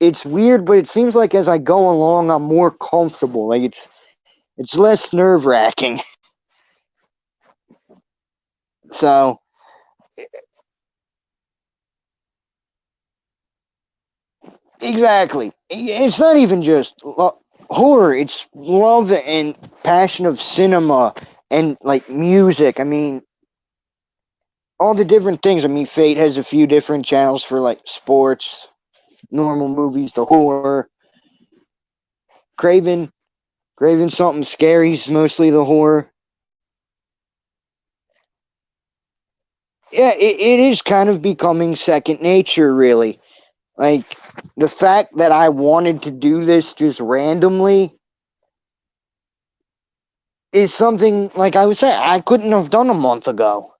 it's weird, but it seems like as I go along, I'm more comfortable. Like it's less nerve wracking. So exactly, it's not even just horror. It's love and passion of cinema and like music. I mean, all the different things. I mean, Fate has a few different channels for like sports, normal movies, the horror. Craven, Craven something scary's mostly the horror. Yeah, it is kind of becoming second nature, really. Like, the fact that I wanted to do this just randomly is something, like I was saying, I couldn't have done a month ago.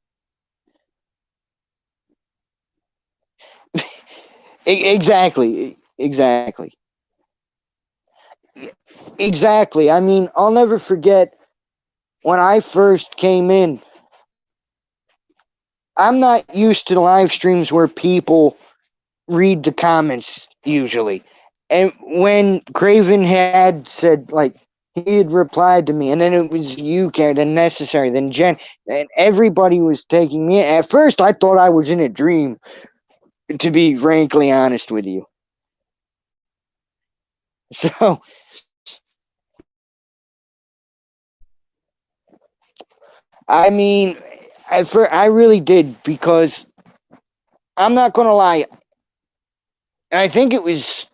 Exactly. Exactly. Exactly. I mean, I'll never forget when I first came in. I'm not used to live streams where people read the comments usually. And when Craven had said, like, he had replied to me, and then it was you, Karen, then Necessary, then Jen, and everybody was taking me. At first, I thought I was in a dream, to be frankly honest with you. So, I mean, I really did, because I'm not going to lie. I think it was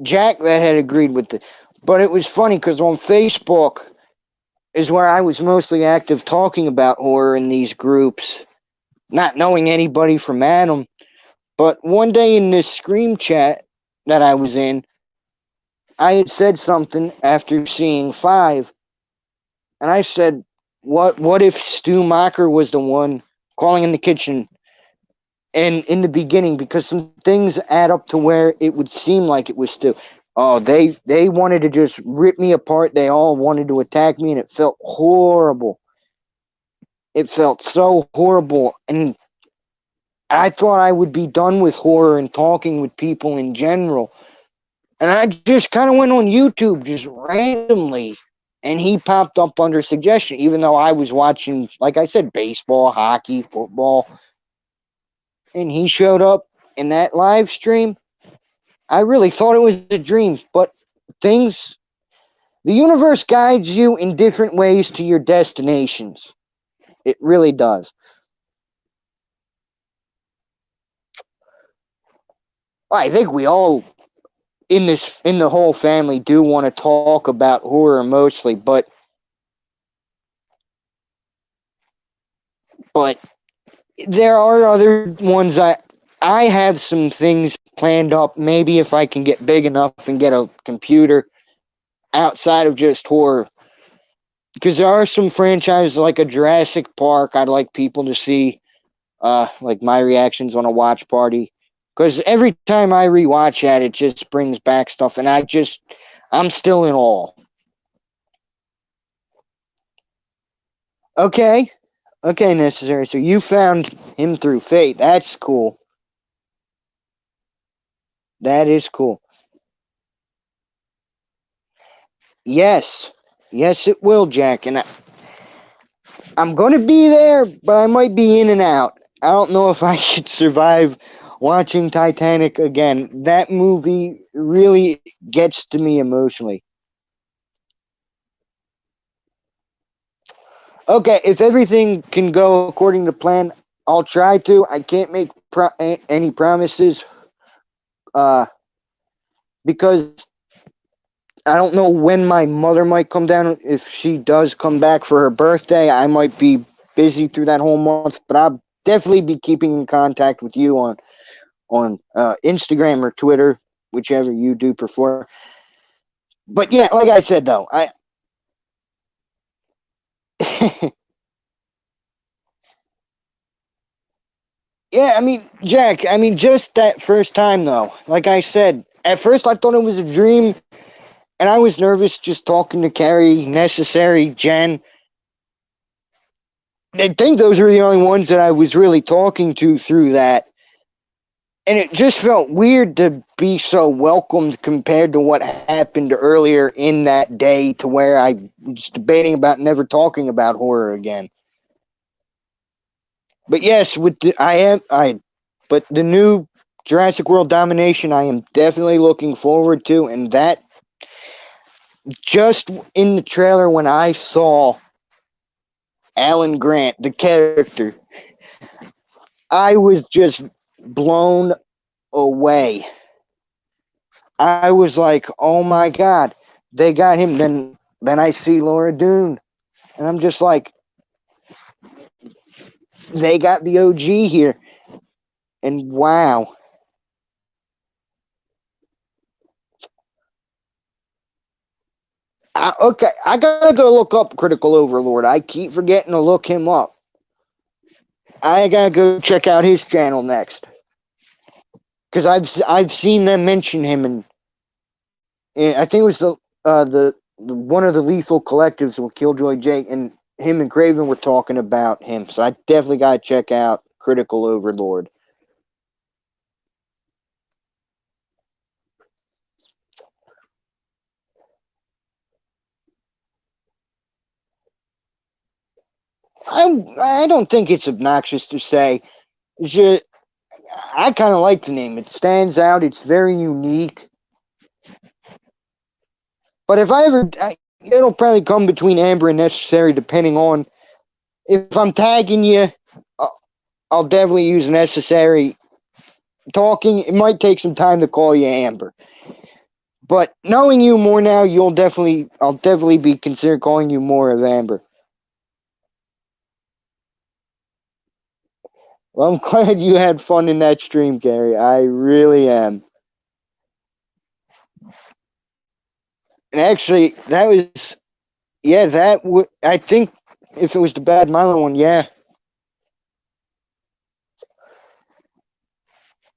Jack that had agreed with it. But it was funny because on Facebook is where I was mostly active talking about horror in these groups, not knowing anybody from Adam. But one day in this Scream chat that I was in, I had said something after seeing Five, and I said, "What if Stu Macher was the one calling in the kitchen?" And in the beginning, because some things add up to where it would seem like it was Stu. Oh, they wanted to just rip me apart. They all wanted to attack me, and it felt horrible. It felt so horrible, and I thought I would be done with horror and talking with people in general. And I just kind of went on YouTube just randomly, and he popped up under suggestion, even though I was watching, like I said, baseball, hockey, football. And he showed up in that live stream. I really thought it was a dream, but things, the universe guides you in different ways to your destinations. It really does. I think we all in the whole family do want to talk about horror mostly, but there are other ones. I have some things planned up. Maybe if I can get big enough and get a computer outside of just horror, because there are some franchises like a Jurassic Park I'd like people to see. Like my reactions on a watch party, because every time I rewatch that, it just brings back stuff, and I'm still in awe. Okay, okay, Necessary. So you found him through Fate. That's cool. That is cool. Yes. Yes, it will, Jack. And I'm going to be there, but I might be in and out. I don't know if I could survive watching Titanic again. That movie really gets to me emotionally. Okay, if everything can go according to plan, I'll try to. I can't make any promises because I don't know when my mother might come down. If she does come back for her birthday, I might be busy through that whole month, but I'll definitely be keeping in contact with you on Instagram or Twitter, whichever you do prefer. But yeah, like I said though, I yeah, I mean, Jack, I mean, just that first time though, like I said, at first I thought it was a dream, and I was nervous just talking to Carrie, Necessary, Jen. I think those were the only ones that I was really talking to through that. And it just felt weird to be so welcomed compared to what happened earlier in that day, to where I was debating about never talking about horror again. But yes, but the new Jurassic World Domination, I am definitely looking forward to, and that just in the trailer when I saw Alan Grant, the character, I was just blown away. I was like, "Oh my god, they got him." Then I see Laura Dern, and I'm just like, "They got the OG here." And wow. Okay, I gotta go look up Critical Overlord. I keep forgetting to look him up. I gotta go check out his channel next, because I've seen them mention him, and I think it was the one of the Lethal Collectives with Killjoy Jake, and him and Craven were talking about him. So I definitely gotta check out Critical Overlord. I don't think it's obnoxious to say. Je, I kind of like the name. It stands out. It's very unique. But if I ever, it'll probably come between Amber and Necessary, depending on if I'm tagging you. I'll definitely use Necessary. Talking, it might take some time to call you Amber. But knowing you more now, I'll definitely be considered calling you more of Amber. Well, I'm glad you had fun in that stream, Gary. I really am. And actually, that was, yeah, I think if it was the Bad Milo one, yeah.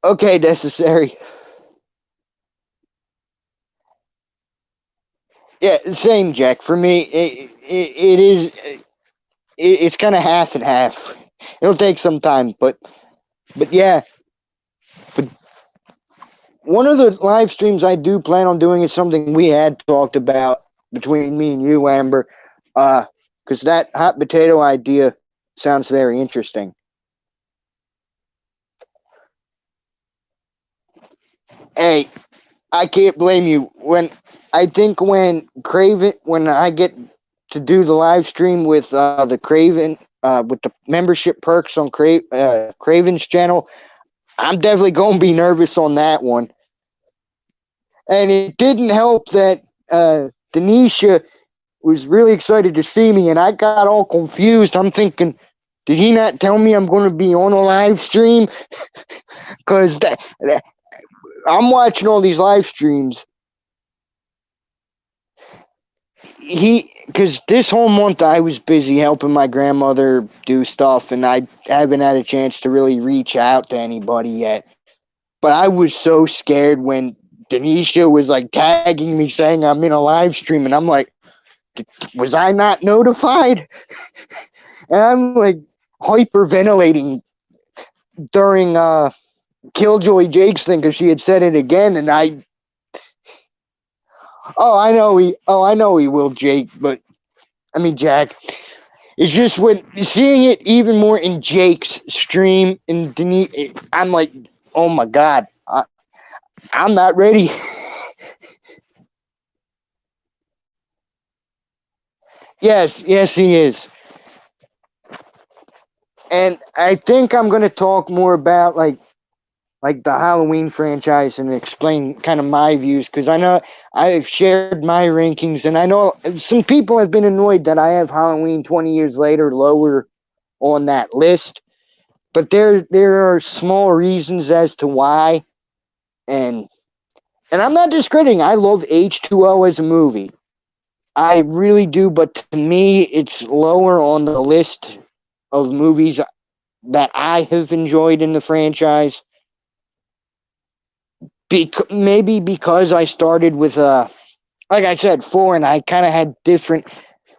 Okay, Necessary. Yeah, same, Jack. For me, it is, it's kind of half and half. It'll take some time, but yeah. But one of the live streams I do plan on doing is something we had talked about between me and you, Amber, because that hot potato idea sounds very interesting. Hey, I can't blame you. When I get to do the live stream with the Craven, with the membership perks on Craven's channel, I'm definitely going to be nervous on that one. And it didn't help that Denisha was really excited to see me, and I got all confused. I'm thinking, did he not tell me I'm going to be on a live stream? Because I'm watching all these live streams. Because this whole month I was busy helping my grandmother do stuff, and I haven't had a chance to really reach out to anybody yet. But I was so scared when Denisha was like tagging me saying I'm in a live stream, and I'm like, was I not notified? And I'm like hyperventilating during Killjoy Jake's thing because she had said it again, and I know he will, Jake, but I mean Jack. It's just when seeing it even more in Jake's stream and Denise, I'm like, oh my god, I'm not ready. Yes, he is. And I think I'm gonna talk more about like the Halloween franchise and explain kind of my views because I know I've shared my rankings and I know some people have been annoyed that I have Halloween 20 years later lower on that list, but there are small reasons as to why, and I'm not discrediting. I love H2O as a movie. I really do, but to me, it's lower on the list of movies that I have enjoyed in the franchise. Maybe because I started with like I said, four, and I kind of had different.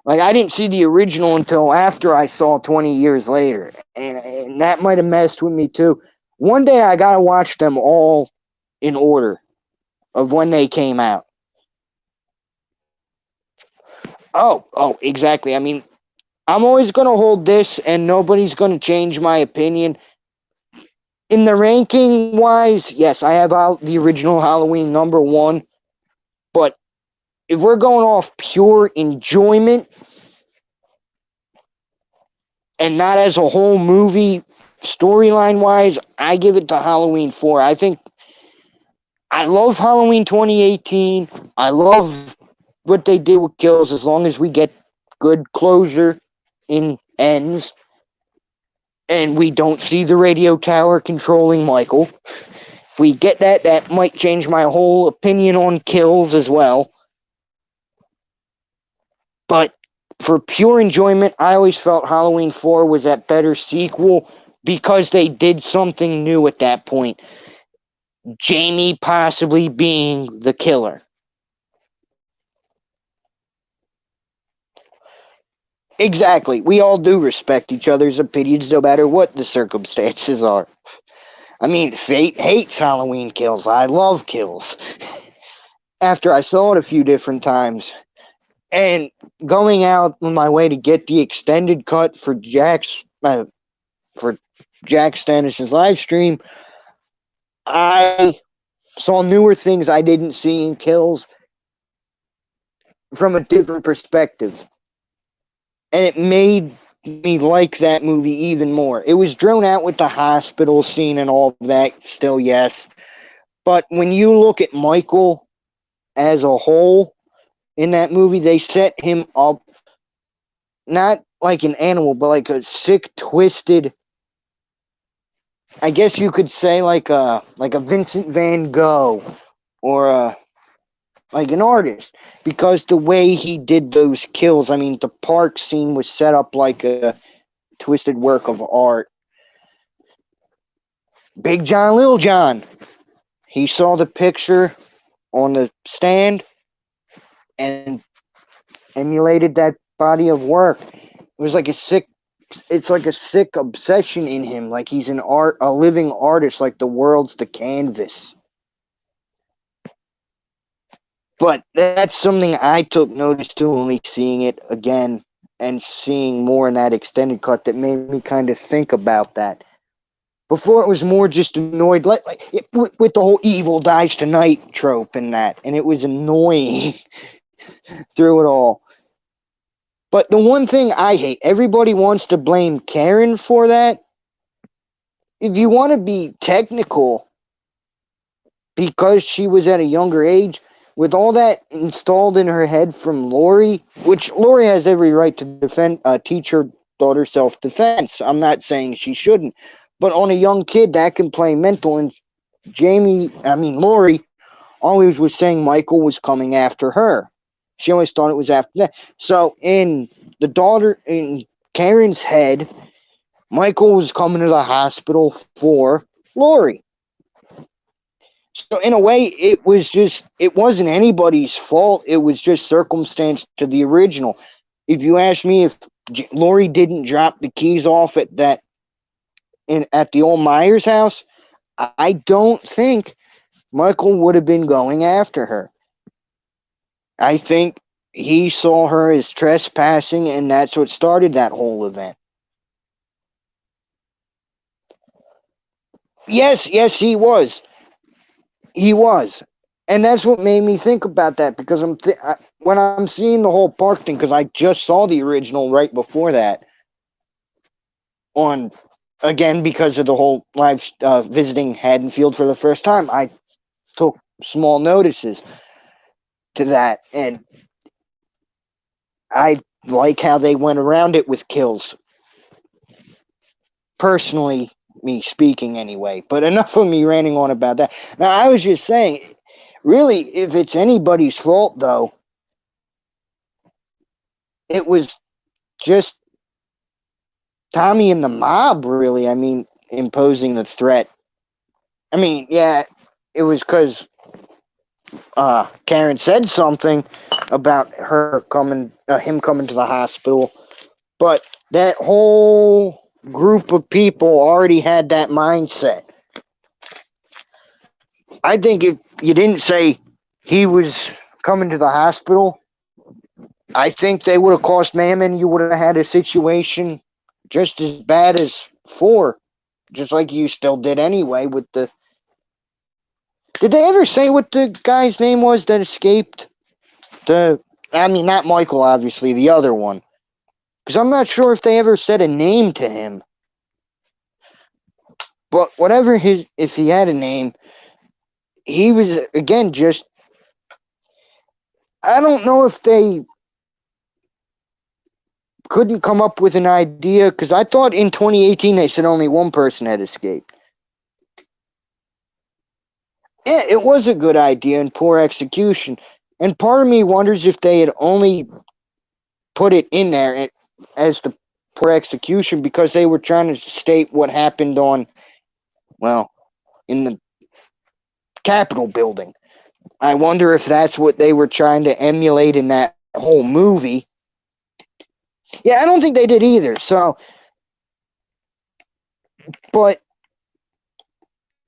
Like I didn't see the original until after I saw 20 years later, and that might have messed with me too. One day I gotta watch them all in order of when they came out. Exactly. I mean, I'm always gonna hold this, and nobody's gonna change my opinion. In the ranking wise, yes, I have the original Halloween number one, but if we're going off pure enjoyment and not as a whole movie storyline wise, I give it to Halloween 4. I think I love Halloween 2018. I love what they did with kills as long as we get good closure in ends and we don't see the radio tower controlling Michael. If we get that, that might change my whole opinion on kills as well. But for pure enjoyment, I always felt Halloween 4 was that better sequel because they did something new at that point. Jamie possibly being the killer. Exactly. We all do respect each other's opinions no matter what the circumstances are. I mean, Fate hates Halloween kills. I love kills. After I saw it a few different times, and going out on my way to get the extended cut for for Jack Stanish's live stream, I saw newer things I didn't see in kills from a different perspective. And it made me like that movie even more. It was drawn out with the hospital scene and all of that, still, yes. But when you look at Michael as a whole in that movie, they set him up not like an animal, but like a sick, twisted. I guess you could say like a Vincent Van Gogh or like an artist, because the way he did those kills. I mean, the park scene was set up like a twisted work of art. Big John, Little John. He saw the picture on the stand and emulated that body of work. It was like a sick. It's like a sick obsession in him. Like he's a living artist. Like the world's the canvas. But that's something I took notice to only seeing it again and seeing more in that extended cut that made me kind of think about that. Before it was more just annoyed, with the whole evil dies tonight trope and that, and it was annoying through it all. But the one thing I hate, everybody wants to blame Karen for that. If you want to be technical, because she was at a younger age, with all that installed in her head from Lori, which Lori has every right to teach her daughter self-defense. I'm not saying she shouldn't, but on a young kid that can play mental. And Lori always was saying Michael was coming after her. She always thought it was after that. So in Karen's head, Michael was coming to the hospital for Lori. So in a way, it wasn't anybody's fault. It was just circumstance to the original. If you ask me if Lori didn't drop the keys off at the old Myers house, I don't think Michael would have been going after her. I think he saw her as trespassing, and that's what started that whole event. Yes, yes, he was. He was. And that's what made me think about that, because when I'm seeing the whole park thing, because I just saw the original right before that on, again, because of the whole live visiting Haddonfield for the first time, I took small notices to that, and I like how they went around it with kills. Personally, me speaking anyway. But enough of me ranting on about that. Now, I was just saying, really, if it's anybody's fault, though, it was just Tommy and the mob, really. I mean, imposing the threat. I mean, yeah, it was because Karen said something about him coming to the hospital, but that whole group of people already had that mindset. I think if you didn't say he was coming to the hospital, I think they would have cost Mammon. You would have had a situation just as bad as 4, just like you still did anyway with the. Did they ever say what the guy's name was that escaped? I mean, not Michael, obviously, the other one. Because I'm not sure if they ever said a name to him. But if he had a name, he was, again, just. I don't know if they couldn't come up with an idea, because I thought in 2018 they said only one person had escaped. Yeah, it was a good idea and poor execution. And part of me wonders if they had only put it in there as the poor execution because they were trying to state what happened in the Capitol building. I wonder if that's what they were trying to emulate in that whole movie. Yeah, I don't think they did either. So, but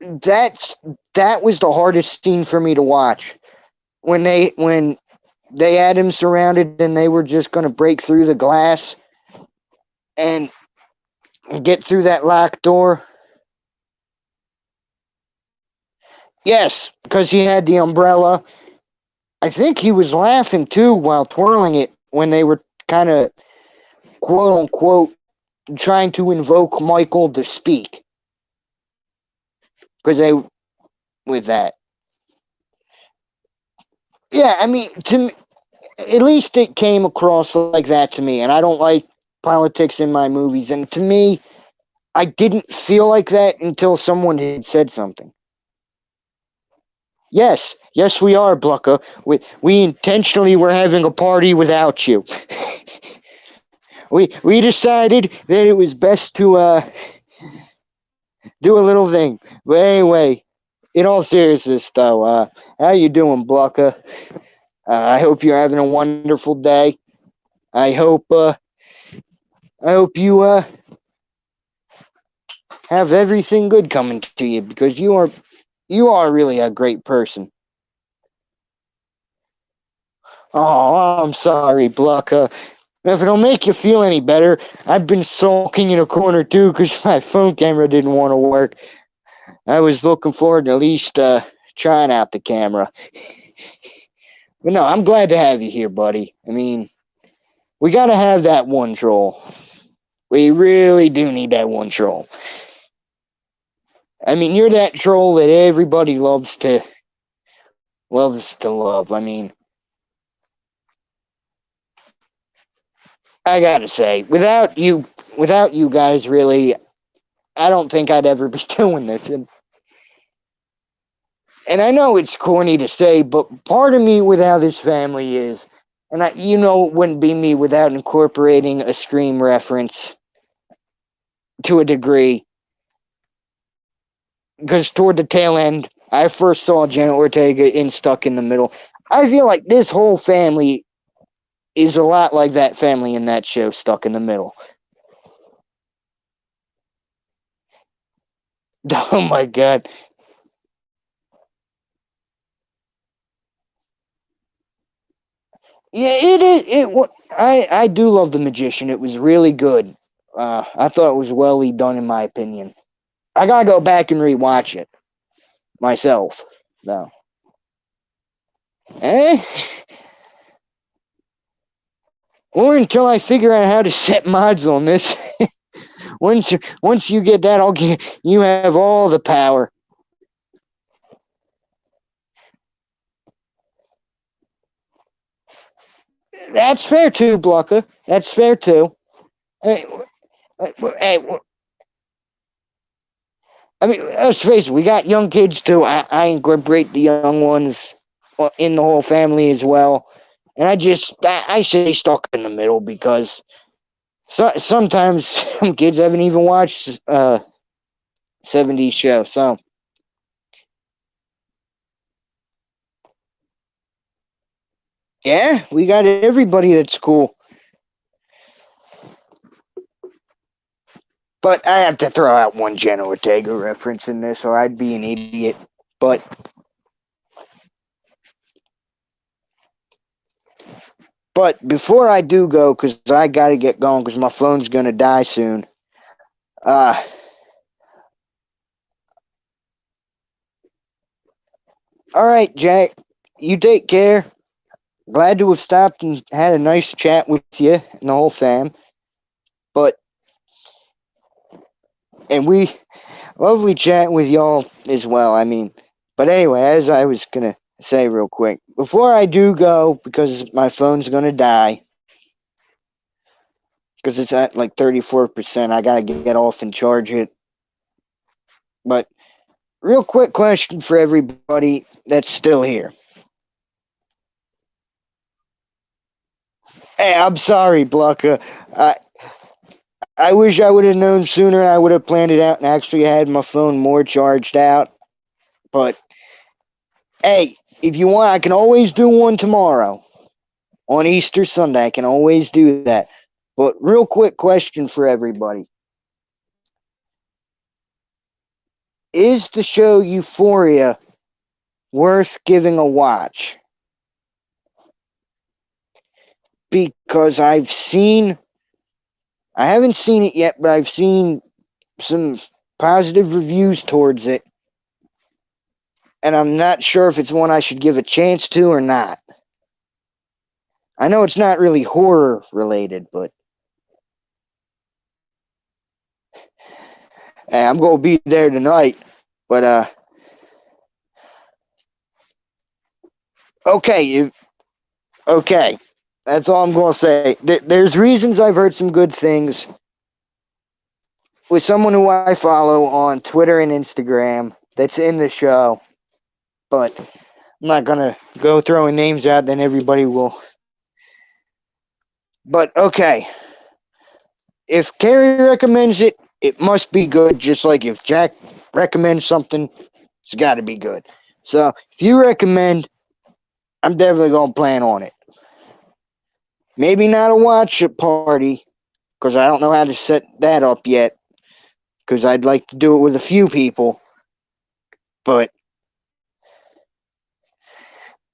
that was the hardest scene for me to watch when they had him surrounded and they were just going to break through the glass and get through that locked door. Yes, because he had the umbrella. I think he was laughing too while twirling it when they were kind of quote unquote trying to invoke Michael to speak. Because they, with that. Yeah, I mean, at least it came across like that to me. And I don't like politics in my movies. And to me, I didn't feel like that until someone had said something. Yes, we are, Blucka. We intentionally were having a party without you. we decided that it was best to do a little thing. But anyway, in all seriousness, though, how you doing, Blucka? I hope you're having a wonderful day. I hope you have everything good coming to you, because you are really a great person. Oh, I'm sorry, Blucka. If it'll make you feel any better, I've been sulking in a corner too because my phone camera didn't want to work. I was looking forward to at least trying out the camera. But no, I'm glad to have you here, buddy. I mean, we got to have that one troll. We really do need that one troll. I mean, you're that troll that everybody loves to love. I mean, I gotta say, without you guys, really, I don't think I'd ever be doing this. And I know it's corny to say, but part of me without this family is, and it wouldn't be me without incorporating a Scream reference to a degree. Because toward the tail end, I first saw Jenna Ortega in Stuck in the Middle. I feel like this whole family is a lot like that family in that show, Stuck in the Middle. Oh my God. Yeah, it is. I do love The Magician. It was really good. I thought it was well done, in my opinion. I gotta go back and rewatch it myself, though. Eh? Or until I figure out how to set mods on this. once you get that, I'll get you have all the power. That's fair too, Blucker. That's fair too. Hey, hey, I mean, let's face it, we got young kids too. I incorporate the young ones in the whole family as well. And I stay stuck in the middle because sometimes some kids haven't even watched 70s show. So, yeah, we got everybody that's cool. But I have to throw out one Jenna Ortega reference in this, or I'd be an idiot. But before I do go, because I got to get going, because my phone's gonna die soon. Uh, all right, Jack. You take care. Glad to have stopped and had a nice chat with you and the whole fam. But and we lovely chatting with y'all as well. I mean, but anyway, as I was gonna say real quick, before I do go, because my phone's gonna die, because it's at like 34%, I gotta get off and charge it. But real quick question for everybody that's still here. Hey, I'm sorry, Blucka. I wish I would have known sooner. I would have planned it out and actually had my phone more charged out. But hey, if you want, I can always do one tomorrow on Easter Sunday. I can always do that. But real quick question for everybody. Is the show Euphoria worth giving a watch? Because I haven't seen it yet, but I've seen some positive reviews towards it. And I'm not sure if it's one I should give a chance to or not. I know it's not really horror related, but I'm going to be there tonight. But, okay. Okay. That's all I'm going to say. There's reasons I've heard some good things with someone who I follow on Twitter and Instagram that's in the show. But I'm not going to go throwing names out, then everybody will. But, okay. If Carrie recommends it, it must be good. Just like if Jack recommends something, it's got to be good. So, if you recommend, I'm definitely going to plan on it. Maybe not a watch party, because I don't know how to set that up yet, because I'd like to do it with a few people. But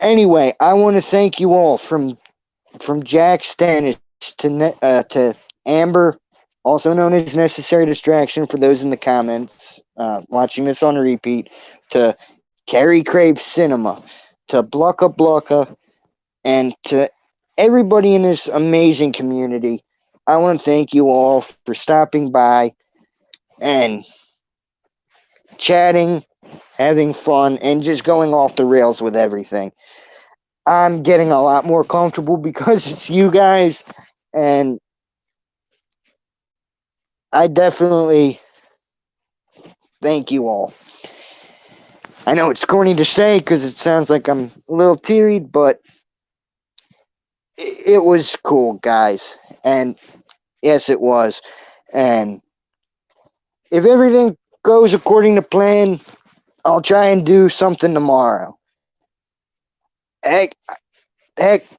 anyway, I want to thank you all from Jack Stannis to Amber, also known as Necessary Distraction for those in the comments watching this on repeat, to Carrie Crave Cinema, to Blucka Blucka, and to everybody in this amazing community. I want to thank you all for stopping by and chatting, having fun, and just going off the rails with everything. I'm getting a lot more comfortable because it's you guys, and I definitely thank you all. I know it's corny to say because it sounds like I'm a little teary, but it was cool, guys. And yes, it was. And if everything goes according to plan, I'll try and do something tomorrow. Heck,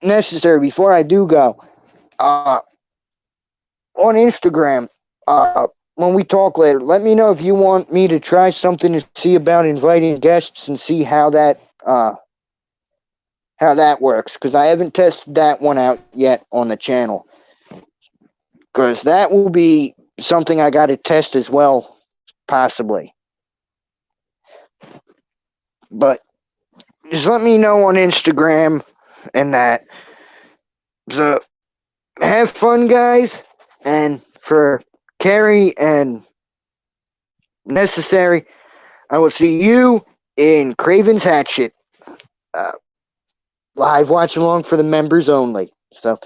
necessary. Before I do go, on Instagram, when we talk later, let me know if you want me to try something to see about inviting guests and see how how that works, because I haven't tested that one out yet on the channel. Because that will be something I got to test as well, possibly. But just let me know on Instagram and that. So have fun, guys. And for Carrie and Necessary, I will see you in Craven's Hatchet. Live watch along for the members only. So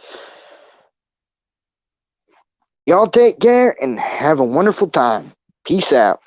y'all take care and have a wonderful time. Peace out.